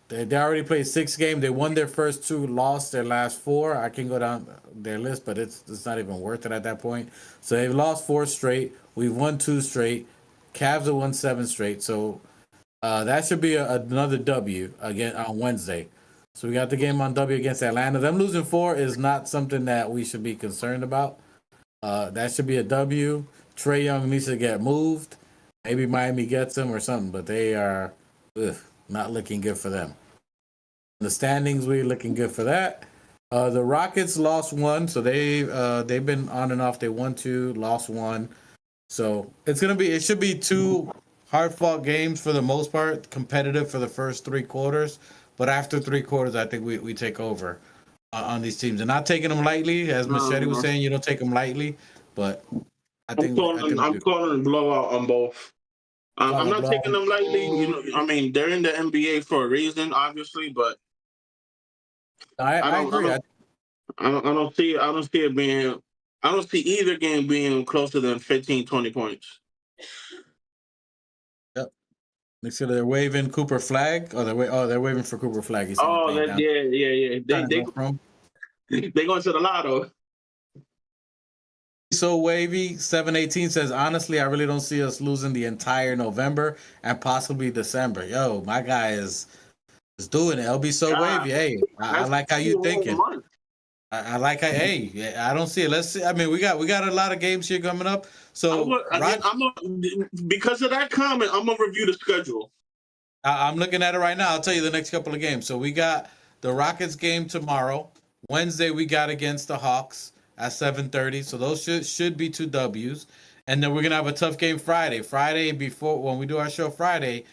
They already played 6 games. They won their first 2, lost their last 4. I can go down their list, but it's not even worth it at that point. So they've lost 4 straight. We've won 2 straight. Cavs have won 7 straight. So that should be another W again on Wednesday. So we got the game on W against Atlanta. Them losing 4 is not something that we should be concerned about. That should be a W. Trae Young needs to get moved. Maybe Miami gets him or something, but they are not looking good for them. In the standings, we're looking good for that. The Rockets lost 1, so they've been on and off. They won 2, lost 1. So it should be 2 hard-fought games for the most part, competitive for the first 3 quarters. But after 3 quarters, I think we take over on these teams. And not taking them lightly, as Machete was saying, you don't take them lightly. But I'm calling blowout on both. I'm not taking them lightly. You know, I mean, they're in the NBA for a reason, obviously, but I agree. I don't see either game being closer than 15, 20 points. Yep. Next they're waving Cooper flag. They're waving for Cooper flag. Yeah. They going to the lotto. So Wavy 718 says, honestly, I really don't see us losing the entire November and possibly December. Yo, my guy is doing it. LB So Wavy. Hey, I like how you thinking. I like how. Hey, I don't see it. Let's see. I mean, we got a lot of games here coming up. So because of that comment, I'm gonna review the schedule. I'm looking at it right now. I'll tell you the next couple of games. So we got the Rockets game tomorrow. Wednesday we got against the Hawks at 7:30. So those should be 2 W's. And then we're gonna have a tough game Friday. Friday before when we do our show Friday,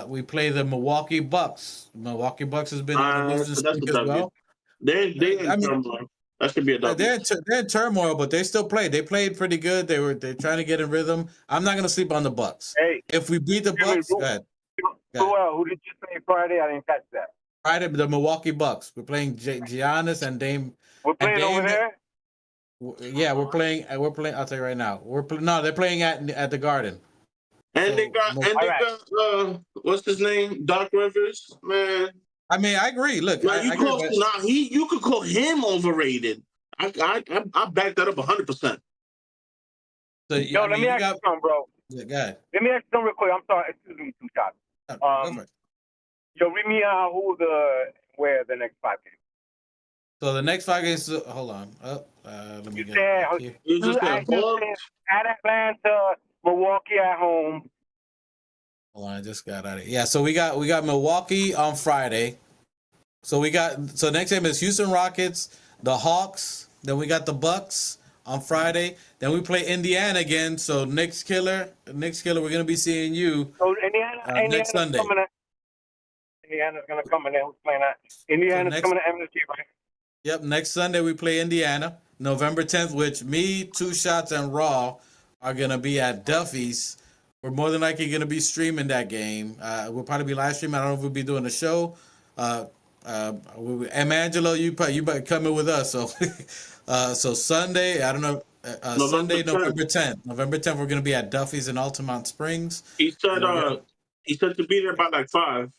we play the Milwaukee Bucks. Milwaukee Bucks has been on a losing streak as well. They're in turmoil. That should be a W. They're in turmoil, but they still played. They played pretty good. They're trying to get in rhythm. I'm not gonna sleep on the Bucks. Hey, if we beat the Bucks, go ahead. Who did you say Friday? I didn't catch that. Friday, the Milwaukee Bucks. We're playing Giannis and Dame. We're playing over there. Yeah, we're playing. I'll tell you right now. They're playing at the Garden. And they got what's his name? Doc Rivers, man. I mean, I agree. Look, you could call him overrated. I back that up 100%. So, let me ask you something, bro. Yeah, go ahead. Let me ask you something real quick. I'm sorry. Excuse me, 2 shots. Yo, read me out where the next 5 games. So the next 5 games. Hold on. Let me You get said it back here. You just got Houston booked. at Atlanta, Milwaukee at home. Hold on, I just got out of it. Yeah, so we got Milwaukee on Friday. So next game is Houston Rockets, the Hawks. Then we got the Bucks on Friday. Then we play Indiana again. So Knicks Killer, we're gonna be seeing you So Indiana's next Sunday. Indiana's gonna come in there. Who's playing that? Indiana's coming to MSG, right? Yep, next Sunday we play Indiana, November 10th, which me, Two Shots, and Raw are gonna be at Duffy's. We're more than likely gonna be streaming that game. We'll probably be live streaming. I don't know if we'll be doing a show. Angelo, you better come in with us. So, so Sunday, I don't know. Sunday, November 10th. November 10th, we're gonna be at Duffy's in Altamont Springs. He said to be there by like 5.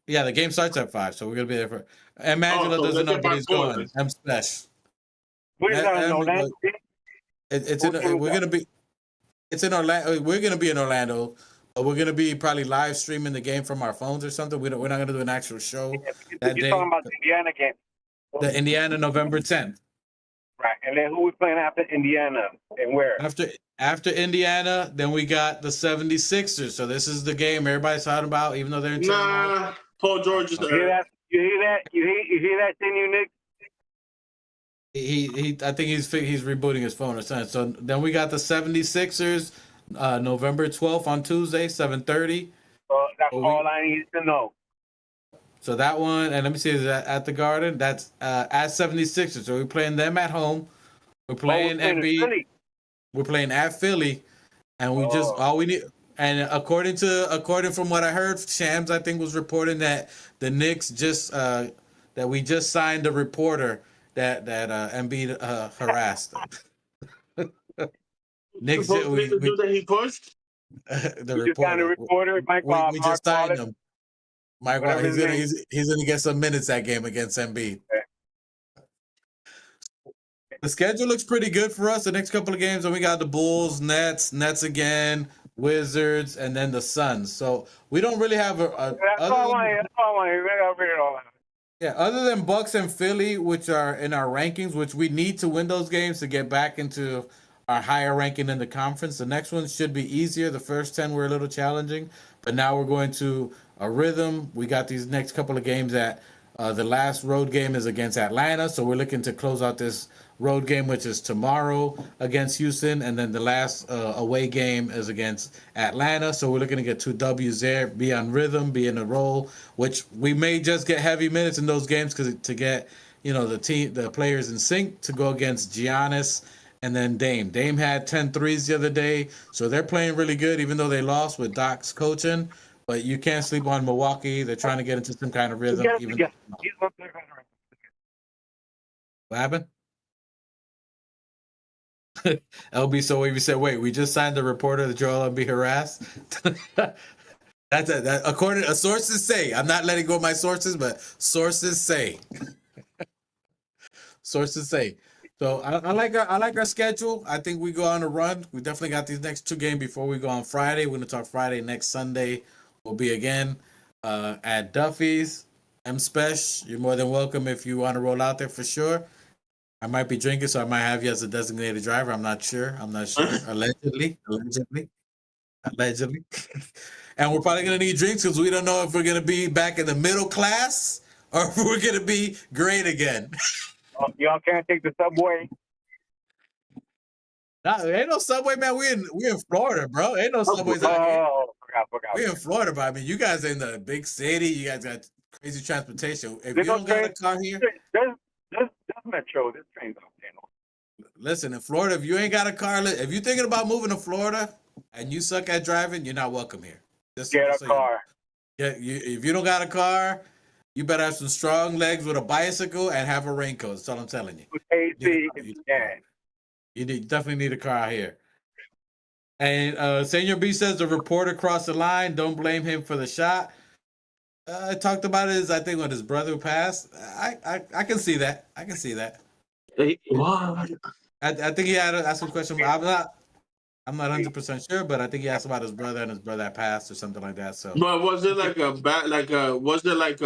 Yeah, the game starts at 5, so we're gonna be there for. And Angelo doesn't know, but he's going. I'm special. Where's that in Orlando? It's in Orlando. We're gonna be in Orlando. We're gonna be probably live streaming the game from our phones or something. We're not gonna do an actual show that day. You're talking about the Indiana game. The Indiana, November 10th. Right, and then who we playing after Indiana and where? After Indiana, then we got the 76ers. So this is the game everybody's talking about, even though they're in Nah, Paul George is there. You hear that? You hear that thing, you Knicks? I think he's rebooting his phone or something. So then we got the 76ers, November 12th on Tuesday, 7:30. That's all I need to know. So that one, and let me see, is that at the Garden? That's at 76ers. So we're playing them at home. We're playing Embiid. We're playing at Philly, and we just all we need. And according from what I heard, Shams I think was reporting that the Knicks just that we just signed a reporter that Embiid harassed. Knicks that he pushed. The reporter. We just signed him. Mike, he's gonna get some minutes that game against Embiid. The schedule looks pretty good for us. The next couple of games, and we got the Bulls, Nets again, Wizards, and then the Suns. So we don't really have That's all I want. You gotta read it all out. Yeah, other than Bucks and Philly, which are in our rankings, which we need to win those games to get back into our higher ranking in the conference. The next one should be easier. The first 10 were a little challenging, but now we're going to a rhythm. We got these next couple of games that the last road game is against Atlanta, so we're looking to close out this road game, which is tomorrow against Houston, and then the last away game is against Atlanta. So we're looking to get 2 W's there, be on rhythm, be in a roll, which we may just get heavy minutes in those games because to get the players in sync to go against Giannis and then Dame. Dame had 10 threes the other day, so they're playing really good, even though they lost with Doc's coaching. But you can't sleep on Milwaukee. They're trying to get into some kind of rhythm. What happened? LB, so we said, wait, we just signed the reporter that Joel Embiid harassed. That according to sources say. I'm not letting go of my sources, but sources say. Sources say. So I like our schedule. I think we go on a run. We definitely got these next 2 games before we go on Friday. We're gonna talk Friday. Next Sunday we'll be again at Duffy's. Spesh, you're more than welcome if you want to roll out there for sure. I might be drinking, so I might have you as a designated driver. I'm not sure. Allegedly. And we're probably going to need drinks because we don't know if we're going to be back in the middle class or if we're going to be great again. Y'all can't take the subway. Nah, ain't no subway, man. We in Florida, bro. Ain't no subways out here. Forgot. We in Florida, but I mean, you guys are in the big city. You guys got crazy transportation. If you don't got a car here, there's metro. There's trains out there. Listen, in Florida, if you ain't got a car, if you're thinking about moving to Florida and you suck at driving, you're not welcome here. Just get a car. If you don't got a car, you better have some strong legs with a bicycle and have a raincoat. That's all I'm telling you. AC, you definitely need a car out here. And Senor B says the reporter crossed the line. Don't blame him for the shot. I talked about it. I think when his brother passed. I can see that. I can see that. What? I think he had to ask some question. I'm I'm not 100% sure, but I think he asked about his brother and his brother had passed or something like that. So But was it like a was it like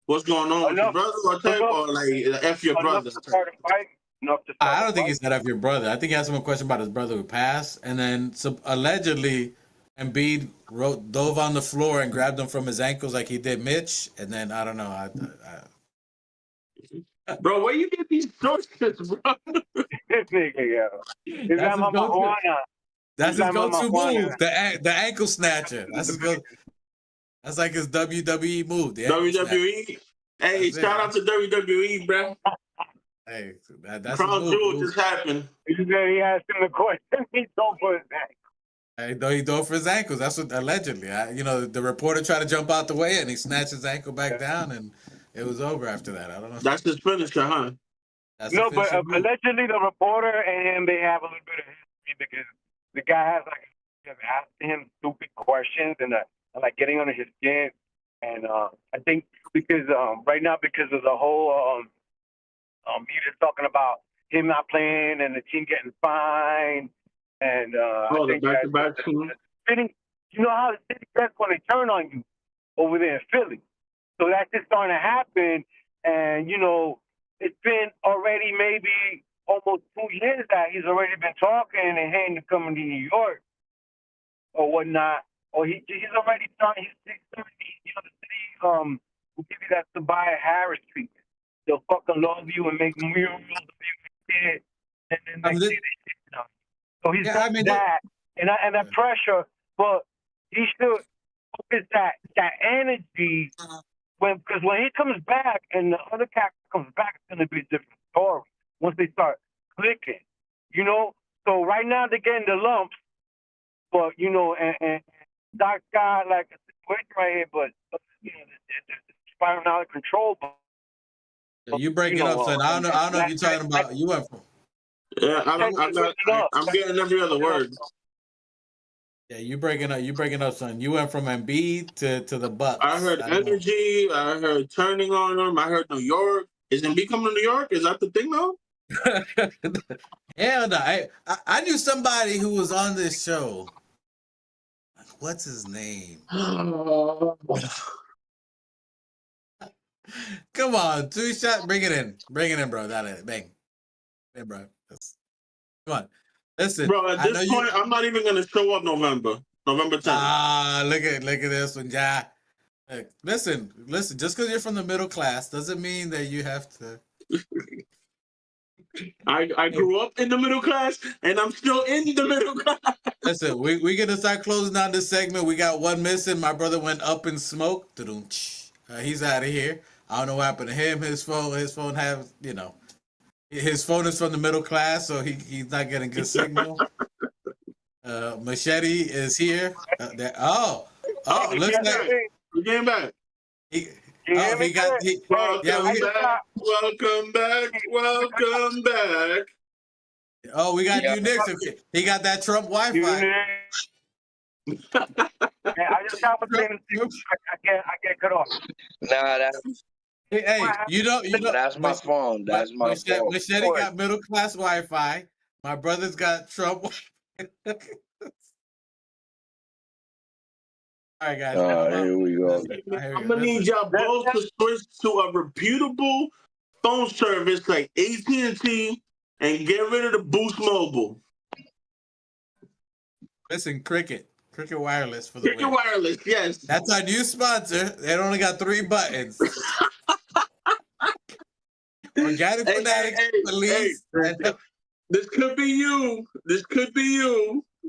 what's going on with your Enough, brother or type enough, or like F your enough brother to type? start a fight. Enough to start I a don't think he fight. said of your brother. I think he asked him a question about his brother who passed, and then allegedly Embiid dove on the floor and grabbed him from his ankles like he did Mitch, and then I don't know. Bro, where you get these sources, bro? This nigga, yo. He's That's got his my go-to. marijuana. That's his He's got my go-to marijuana. move, the ankle snatcher. That's his go. That's like his WWE move, the ankle snatcher. WWE. Hey, That's it. shout out to WWE, bro. Hey, that's his Crown move. Jewel just happened. He said he asked him the question. He told for his neck. Hey, he dove for his ankles. That's what allegedly. The reporter tried to jump out the way, and he snatched his ankle back down, and it was over after that. I don't know. That's his finisher, huh? That's No, a but finishing move. allegedly the reporter and him, they have a little bit of history because the guy has asking him stupid questions and like getting under his skin. And I think because right now, because of the whole media talking about him not playing and the team getting fined, and I The think that back-to-back team. you know how the city gets when they turn on you over there in Philly. So that's just starting to happen, and it's been already maybe almost 2 years that he's already been talking and hating to come to New York or whatnot. Or he's already starting. The city will give you that Tobias Harris treatment. They'll fucking love you and make murals of you and then they say they shit. So he's got that and that pressure, but he should focus that energy because when he comes back and the other cat comes back, it's gonna be a different story once they start clicking. So right now they're getting the lumps, but and Doc's got like a situation right here, but it's spiraling out of control. But, you breaking up, son. I don't know if you're talking about you went from. Yeah, I'm getting every other word. Yeah, you breaking up, son. You went from Embiid to the Bucks. I heard energy. I heard turning on them. I heard New York. Is Embiid coming to New York? Is that the thing though? Hell no. I knew somebody who was on this show. What's his name? Come on, 2 shot. Bring it in, bro. That is bang, hey, bro. Come on, listen, bro. At this point, I'm not even gonna show up November 10th. Look at this one, yeah. Hey, listen. Just because you're from the middle class doesn't mean that you have to. I grew up in the middle class, and I'm still in the middle class. Listen, we're gonna start closing down this segment. We got one missing. My brother went up in smoke. He's out of here. I don't know what happened to him. His phone has, his phone is from the middle class, so he's not getting good signal. Machete is here. Looks like we came back. Welcome back. Oh, we got new Knicks. He got that Trump Wi-Fi. I just got one thing. I can't cut off. Nah, Hey, that's my phone. That's my phone. Machete got middle class Wi-Fi. My brother's got Trump. All right, guys. Here we go. I'm gonna need y'all both to switch to a reputable phone service like AT&T and get rid of the Boost Mobile. Listen, Cricket Wireless for the Cricket win. Wireless, yes. That's our new sponsor. They only got 3 buttons. Organic Fanatics, Police. This could be you.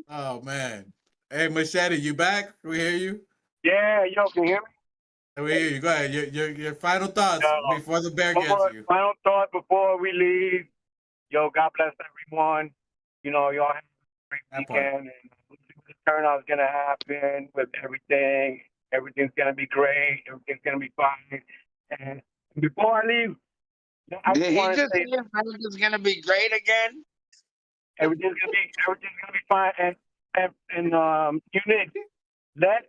Oh man. Hey Machete, you back? We hear you? Yeah, yo, can you hear me? We hear you. Go ahead. Your final thoughts before the bear gets you. Final thought before we leave. Yo, God bless everyone. Y'all have a great weekend, and the turnout's gonna happen with everything. Everything's gonna be great. Everything's gonna be fine. And before I leave, Did he just say everything's gonna be great again? Everything's gonna be fine. And unit, that's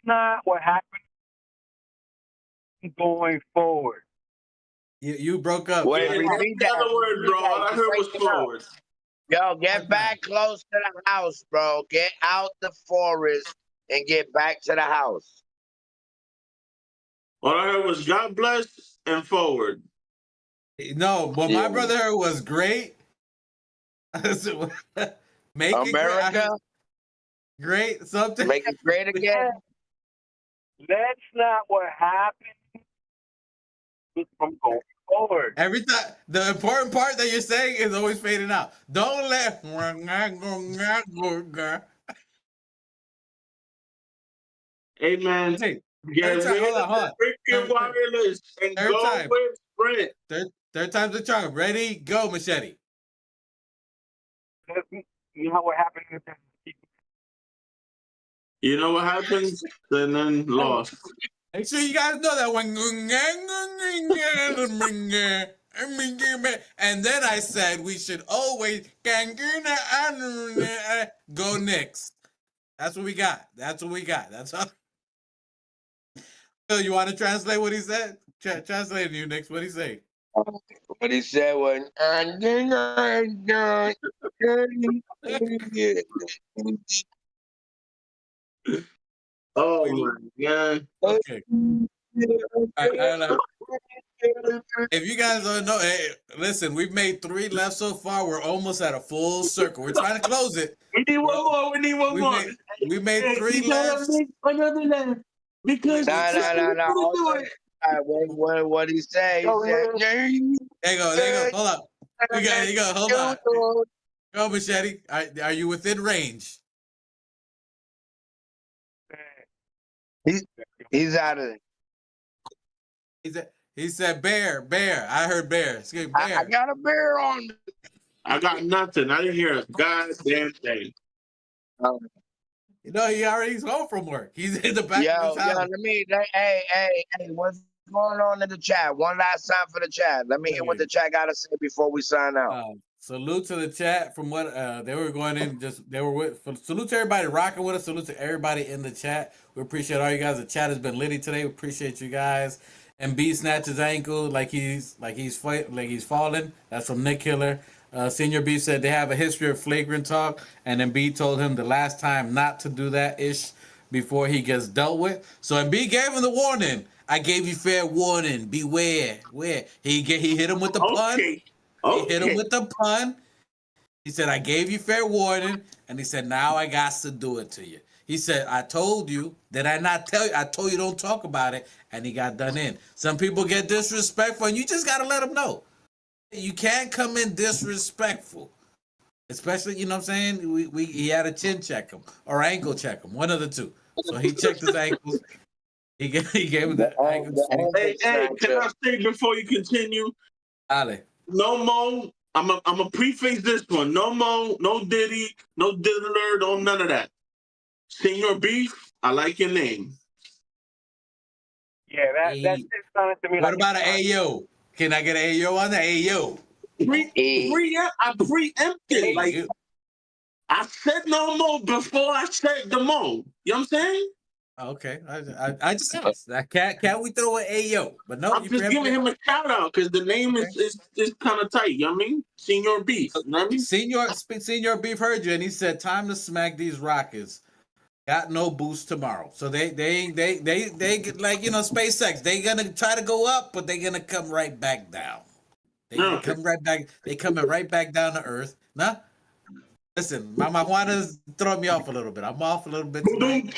not what happened going forward. You broke up. Wait, Every other word, bro. All I heard was forward. Yo, get back close to the house, bro. Get out the forest and get back to the house. All I heard was God bless and forward. No, what Yeah. my brother heard was great. Make it America, great. Something. make it great again. That's not what happened from going forward. Every time, the important part that you're saying is always fading out. Don't let. Hey, man. Hey, Get third time, rid hold on, of hold the on. freaking wireless and Third go time. with Sprint. Third time's the charm. Ready? Go, Machete. You know what happened? You know what happens? Then lost. Make sure you guys know that one. And then I said we should always go Knicks. That's what we got. That's what we got. That's all. Phil, you want to translate what he said? Translate you, Knicks. What he say? What he said was, Oh my god. Okay. If you guys don't know, hey, listen, we've made 3 left so far. We're almost at a full circle. We're trying to close it. We need one more. We need one more. We made 3 left. Another left. Because no. What he say? He said, There you go. Hold up. We got it. You go. Hold on. Go, Machete. Are you within range? He's out of it. He said bear. I heard bear. Excuse me, bear. I got a bear on me. I got nothing. I didn't hear a goddamn thing. You know, he's home from work. He's in the back of his house. Hey, what's going on in the chat? One last time for the chat. Let me hear what the chat got to say before we sign out. Salute to the chat from what they were going in. Salute to everybody rocking with us. Salute to everybody in the chat. We appreciate all you guys. The chat has been litty today. We appreciate you guys. And B snatched his ankle like he's falling. That's from Nick Killer. Senior B said they have a history of flagrant talk, and then B told him the last time not to do that ish before he gets dealt with. So and B gave him the warning. I gave you fair warning. Beware. Where he hit him with the pun. Okay. He hit him with the pun. He said, I gave you fair warning. And he said, now I got to do it to you. He said, I told you. Did I not tell you? I told you don't talk about it. And he got done in. Some people get disrespectful, and you just got to let them know. You can't come in disrespectful. Especially, you know what I'm saying? He had a chin check him or ankle check him. One of the two. So he checked his ankles. He gave him the ankle check. Hey, can I say before you continue? Ale. No more. I'm a preface this one. No more. No Diddy. No Diddler. No none of that. Senior Beef. I like your name. Yeah, that sounded to me. What about an AO? Can I get an AO on the AO? I preempted. Like I said no more before I said the mo. You know what I'm saying? Okay, I just asked. Can't we throw an AO? But no, I'm just giving him a shout out because the name is kind of tight. You know what I mean? Senior Beef. You know what I mean? Senior Beef heard you, and he said, "Time to smack these Rockets. Got no boost tomorrow." So they like, you know, SpaceX. They gonna try to go up, but they gonna come right back down. They come right back. They coming right back down to earth. Nah. Listen, Mama Juana's throwing me off a little bit. I'm off a little bit tonight.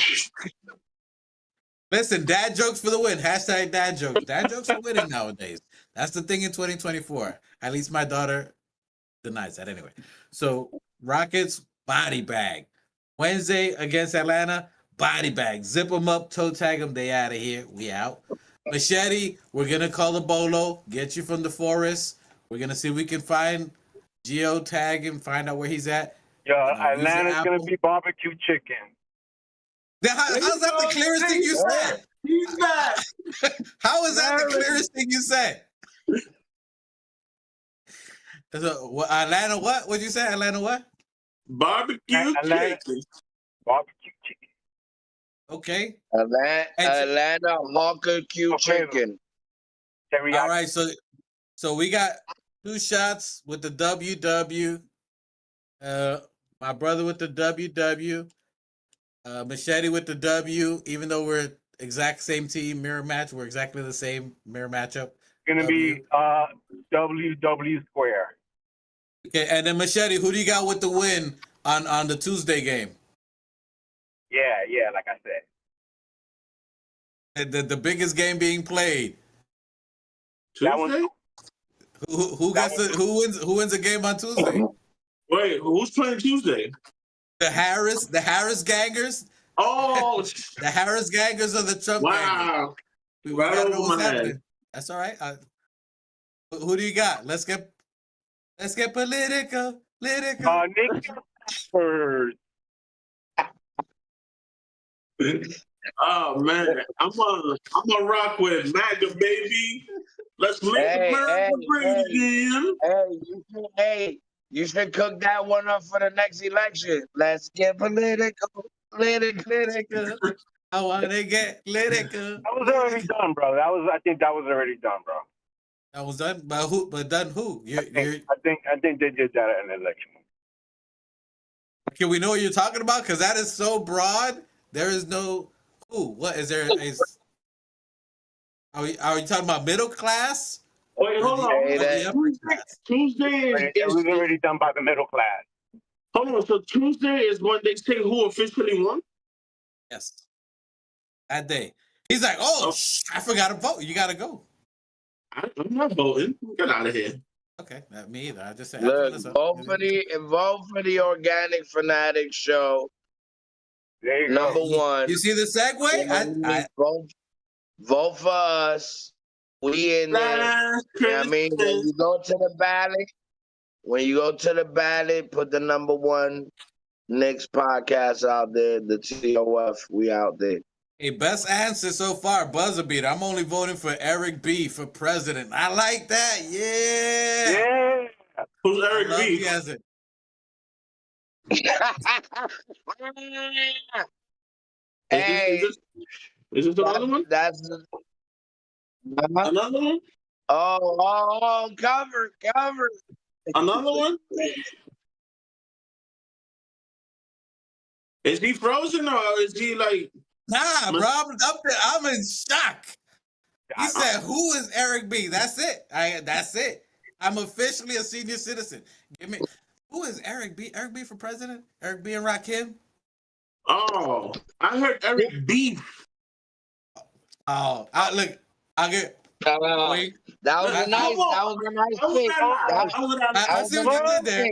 Listen, dad jokes for the win. Hashtag dad jokes. Dad jokes are winning nowadays. That's the thing in 2024. At least my daughter denies that anyway. So Rockets, body bag. Wednesday against Atlanta, body bag. Zip them up, toe tag them. They out of here. We out. Machete, we're going to call the bolo. Get you from the forest. We're going to see if we can find geotag him, find out where he's at. Yo, Atlanta's going to be barbecue chicken. How's that the clearest thing you said? He's back. How is that the clearest thing you said? So, Atlanta what? What'd you say? Atlanta what? Barbecue chicken. Barbecue chicken. Okay. Atlanta Hawker Q chicken. All right, so we got 2 shots with the WW. My brother with the WW. Machete with the W. Even though we're exact same team, mirror match, we're exactly the same mirror matchup. Gonna be WW square. Okay, and then Machete, who do you got with the win on the Tuesday game? Yeah, like I said. The biggest game being played. That was- Tuesday? Who wins the game on Tuesday? Wait, who's playing Tuesday? The Harris gangers. Oh, The Harris gangers or the Trump gangers? wow. We Right gotta know over what's my head. happening. That's all right. Who do you got? Let's get political. Knicks Spurs. Oh man, I'm gonna rock with MAGA, baby. Let's make America great again. You should cook that one up for the next election. Let's get political. I wanna get political. That was already done, bro. I think that was already done, bro. That was done by who? But done who? I think they did that at an election. Can we know what you're talking about? Because that is so broad. There is no who. What is there? Are we talking about middle class? Wait, hold on. Tuesday It was already done by the middle class. Hold on. So Tuesday is when they say who officially won? Yes. That day. He's like, I forgot to vote. You got to go. I'm not voting. Get out of here. Okay, not me either. I just said, Look, vote for the Organic Fanatic show. There you Number go. one. You see the segue? Vote for us. We in there. You know what I mean? When you go to the ballot, put the number one Knicks podcast out there, the TOF. We out there. Hey, best answer so far, buzzer beater. I'm only voting for Eric B for president. I like that. Yeah. Yeah. Who's Eric I love B? the answer. Hey, is this another one? That's Another one? cover. Another one? Is he frozen or is he like? Nah, bro, I'm in shock. He said, "Who is Eric B?" That's it. That's it. I'm officially a senior citizen. Give me. Who is Eric B? Eric B for president? Eric B and Rakim? Oh, I heard Eric B. Oh, look. I'll get. Wait. That was a nice pick. I see what you did there.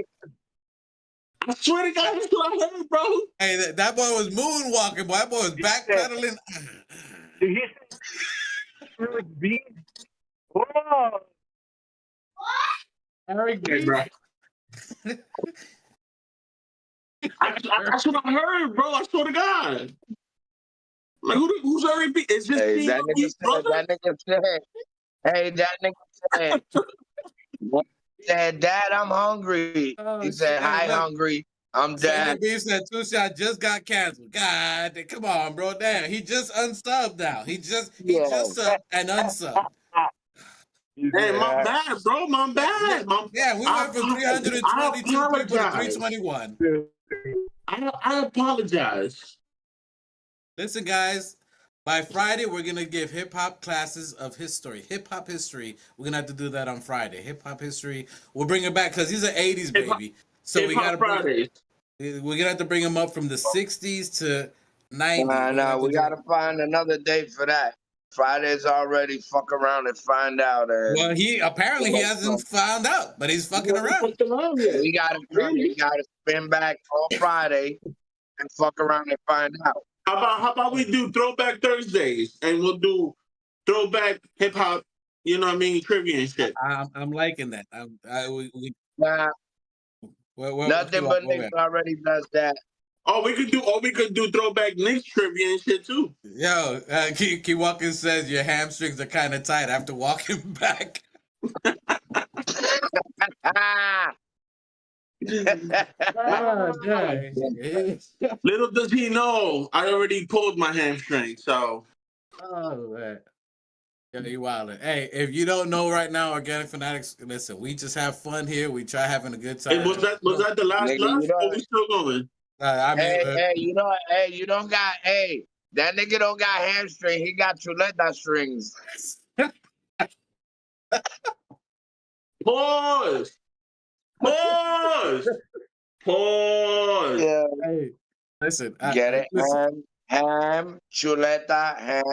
I swear to God, that's what I heard, bro. Hey, that boy was moonwalking, boy. That boy was backpedaling. Did he say Eric B? Whoa. Eric B. Hey, bro. That's what I heard, bro. I swear to God. Like, who's Eric B? Is this Hey, that nigga said, Dad, I'm hungry. Oh, He said, hi, hungry. I'm Dad. Eric B said 2 Shot just got canceled. God, come on, bro. Damn, he just unsubbed now. He just subbed and unsubbed. Hey, my bad, bro. My bad. Yeah, we went from 322 people to 321. I apologize. Listen, guys. By Friday, we're gonna give hip hop classes of history. Hip hop history. We're gonna have to do that on Friday. Hip hop history. We'll bring it back because he's an '80s baby. So we gotta we're gonna have to bring him up from the '60s to '90s. Nah, we gotta find another date for that. Friday's already fuck around and find out. Well, he hasn't found out, but he's fucking around. We gotta spin back on Friday and fuck around and find out. How about we do Throwback Thursdays and we'll do throwback hip hop, you know what I mean, trivia and shit. I'm liking that. Nothing but Knicks already does that. We could do throwback Knicks trivia and shit too. Yo, Key Walker says your hamstrings are kind of tight after walking back. Little does he know, I already pulled my hamstring, so. Oh, man. Yeah, you wildin'. Hey, if you don't know right now, Organic Fanatics, listen, we just have fun here. We try having a good time. Hey, was that the last Nigga, you left? Or we still going? I mean, Hey, you don't got, that nigga don't got hamstring. He got chuleta strings. Pause. Pause. Pause. Yeah. hey, listen. Get it? Listen. Ham, chuleta, ham.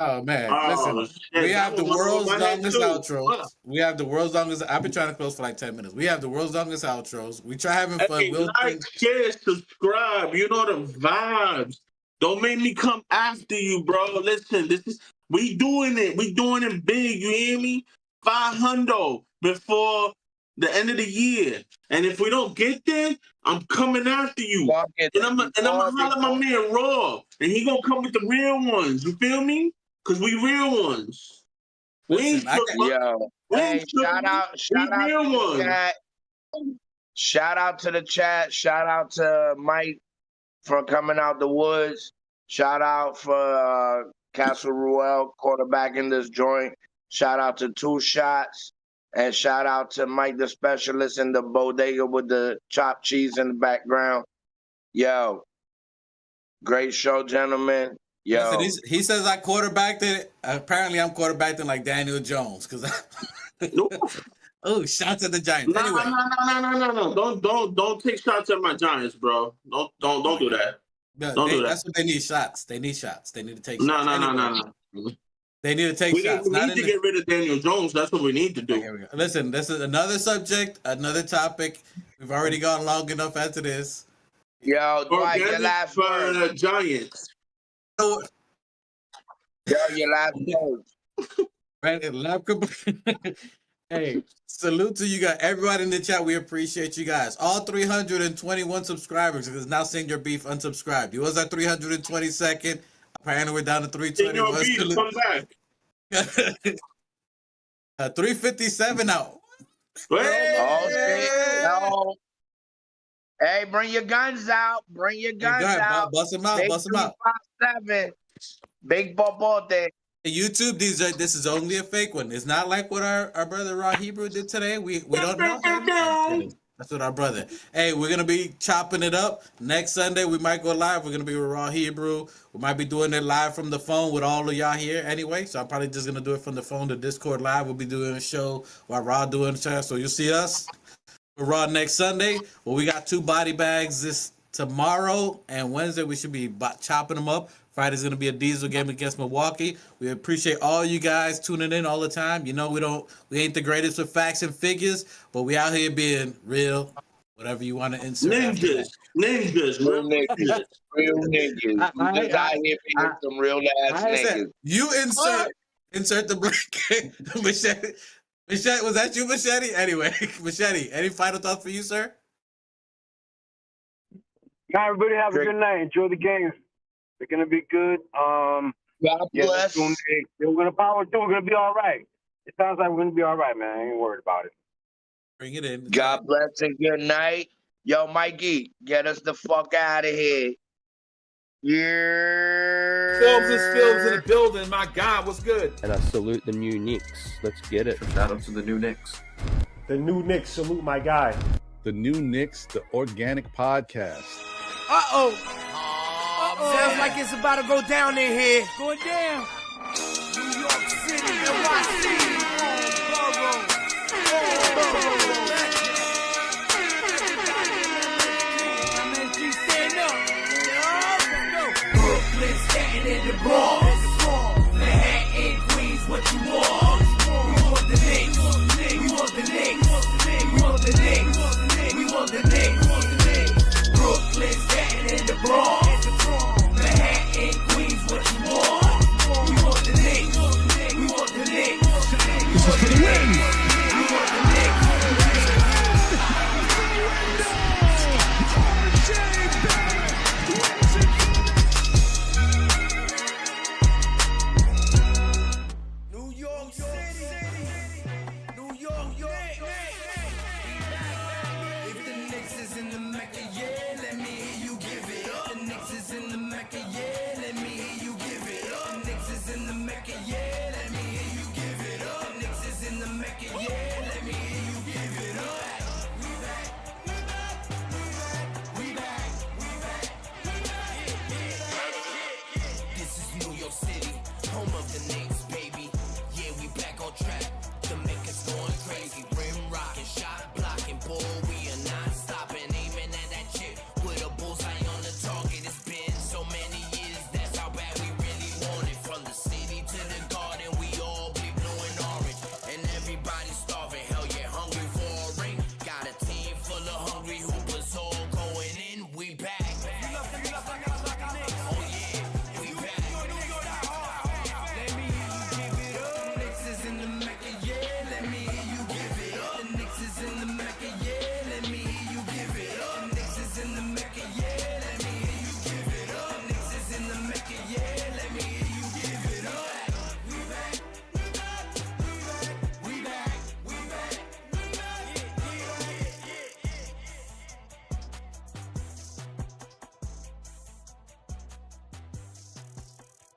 Oh man, Oh, listen. shit, We that have the was one world's on my head, longest too. outros. Fuck. We have the world's longest. I've been trying to close for like 10 minutes. We have the world's longest outros. We try having fun. Hey, We'll like, share, subscribe. You know the vibes. Don't make me come after you, bro. Listen, we doing it. We doing it big. You hear me? 500 before the end of the year. And if we don't get there, I'm coming after you. And I'm gonna holler at my man Raw, and he gonna come with the real ones. You feel me? Cause we real ones. We ain't Yo, hey, shout out to the chat. Shout out to the chat. Shout out to Mike for coming out the woods. Shout out for Castle Ruel, quarterback in this joint. Shout out to Two Shots. And shout out to Mike, the specialist in the bodega with the chopped cheese in the background. Yo, great show, gentlemen. Yo. Listen, he says I quarterbacked it. Apparently, I'm quarterbacking like Daniel Jones. Cause oh, shots at the Giants. Anyway, no. Don't take shots at my Giants, bro. Don't do that. Don't do that. That's what they need. Shots. They need shots. They need to take No, shots. No. They need to take shots. We need to get rid of Daniel Jones. That's what we need to do. Here we go. Listen, this is another subject, another topic. We've already gone long enough after this. Yo, Dwight, your last word. The Giants. Yo, your last word. Hey, salute to you guys. Everybody in the chat, we appreciate you guys. All 321 subscribers is now Send Your Beef unsubscribed. He was at 322nd. Apparently, we're down to 321. Send Your Beef, come back. 357 now. No. Hey, bring your guns out. Bring your guns out. Bust them out. Bust them out. 7 Big Bobote. YouTube, this is only a fake one. It's not like what our brother Raw Hebrew did today. We don't know him. That's what our brother. Hey, we're gonna be chopping it up next Sunday. We might go live. We're gonna be with Raw Hebrew. We might be doing it live from the phone with all of y'all here anyway. So I'm probably just gonna do it from the phone to Discord live. We'll be doing a show while Raw doing a show. So you'll see us for Raw next Sunday. Well, we got 2 body bags this tomorrow and Wednesday. We should be chopping them up. Friday's going to be a diesel game against Milwaukee. We appreciate all you guys tuning in all the time. You know, we ain't the greatest with facts and figures, but we out here being real, whatever you want to insert. Ninjas. Real niggas. Real niggas. We just out here being some real ass niggas. You insert the blanket. Machete, was that you, Machete? Anyway, Machete, any final thoughts for you, sir? Everybody have a good night. Enjoy the games. They're gonna be good. God bless. We're gonna power through. We're gonna be all right. It sounds like we're gonna be all right, man. I ain't worried about it. Bring it in. God bless and good night. Yo, Mikey, get us the fuck out of here. Yeah. Films in the building. My God, what's good? And I salute the new Knicks. Let's get it. Shout out to the new Knicks. The new Knicks, salute my guy. The new Knicks, the organic podcast. Sounds like it's about to go down in here. Going down. New York City, NYC. MSG stand up. Brooklyn, Staten, and the Bronx. Manhattan, Queens, what you want?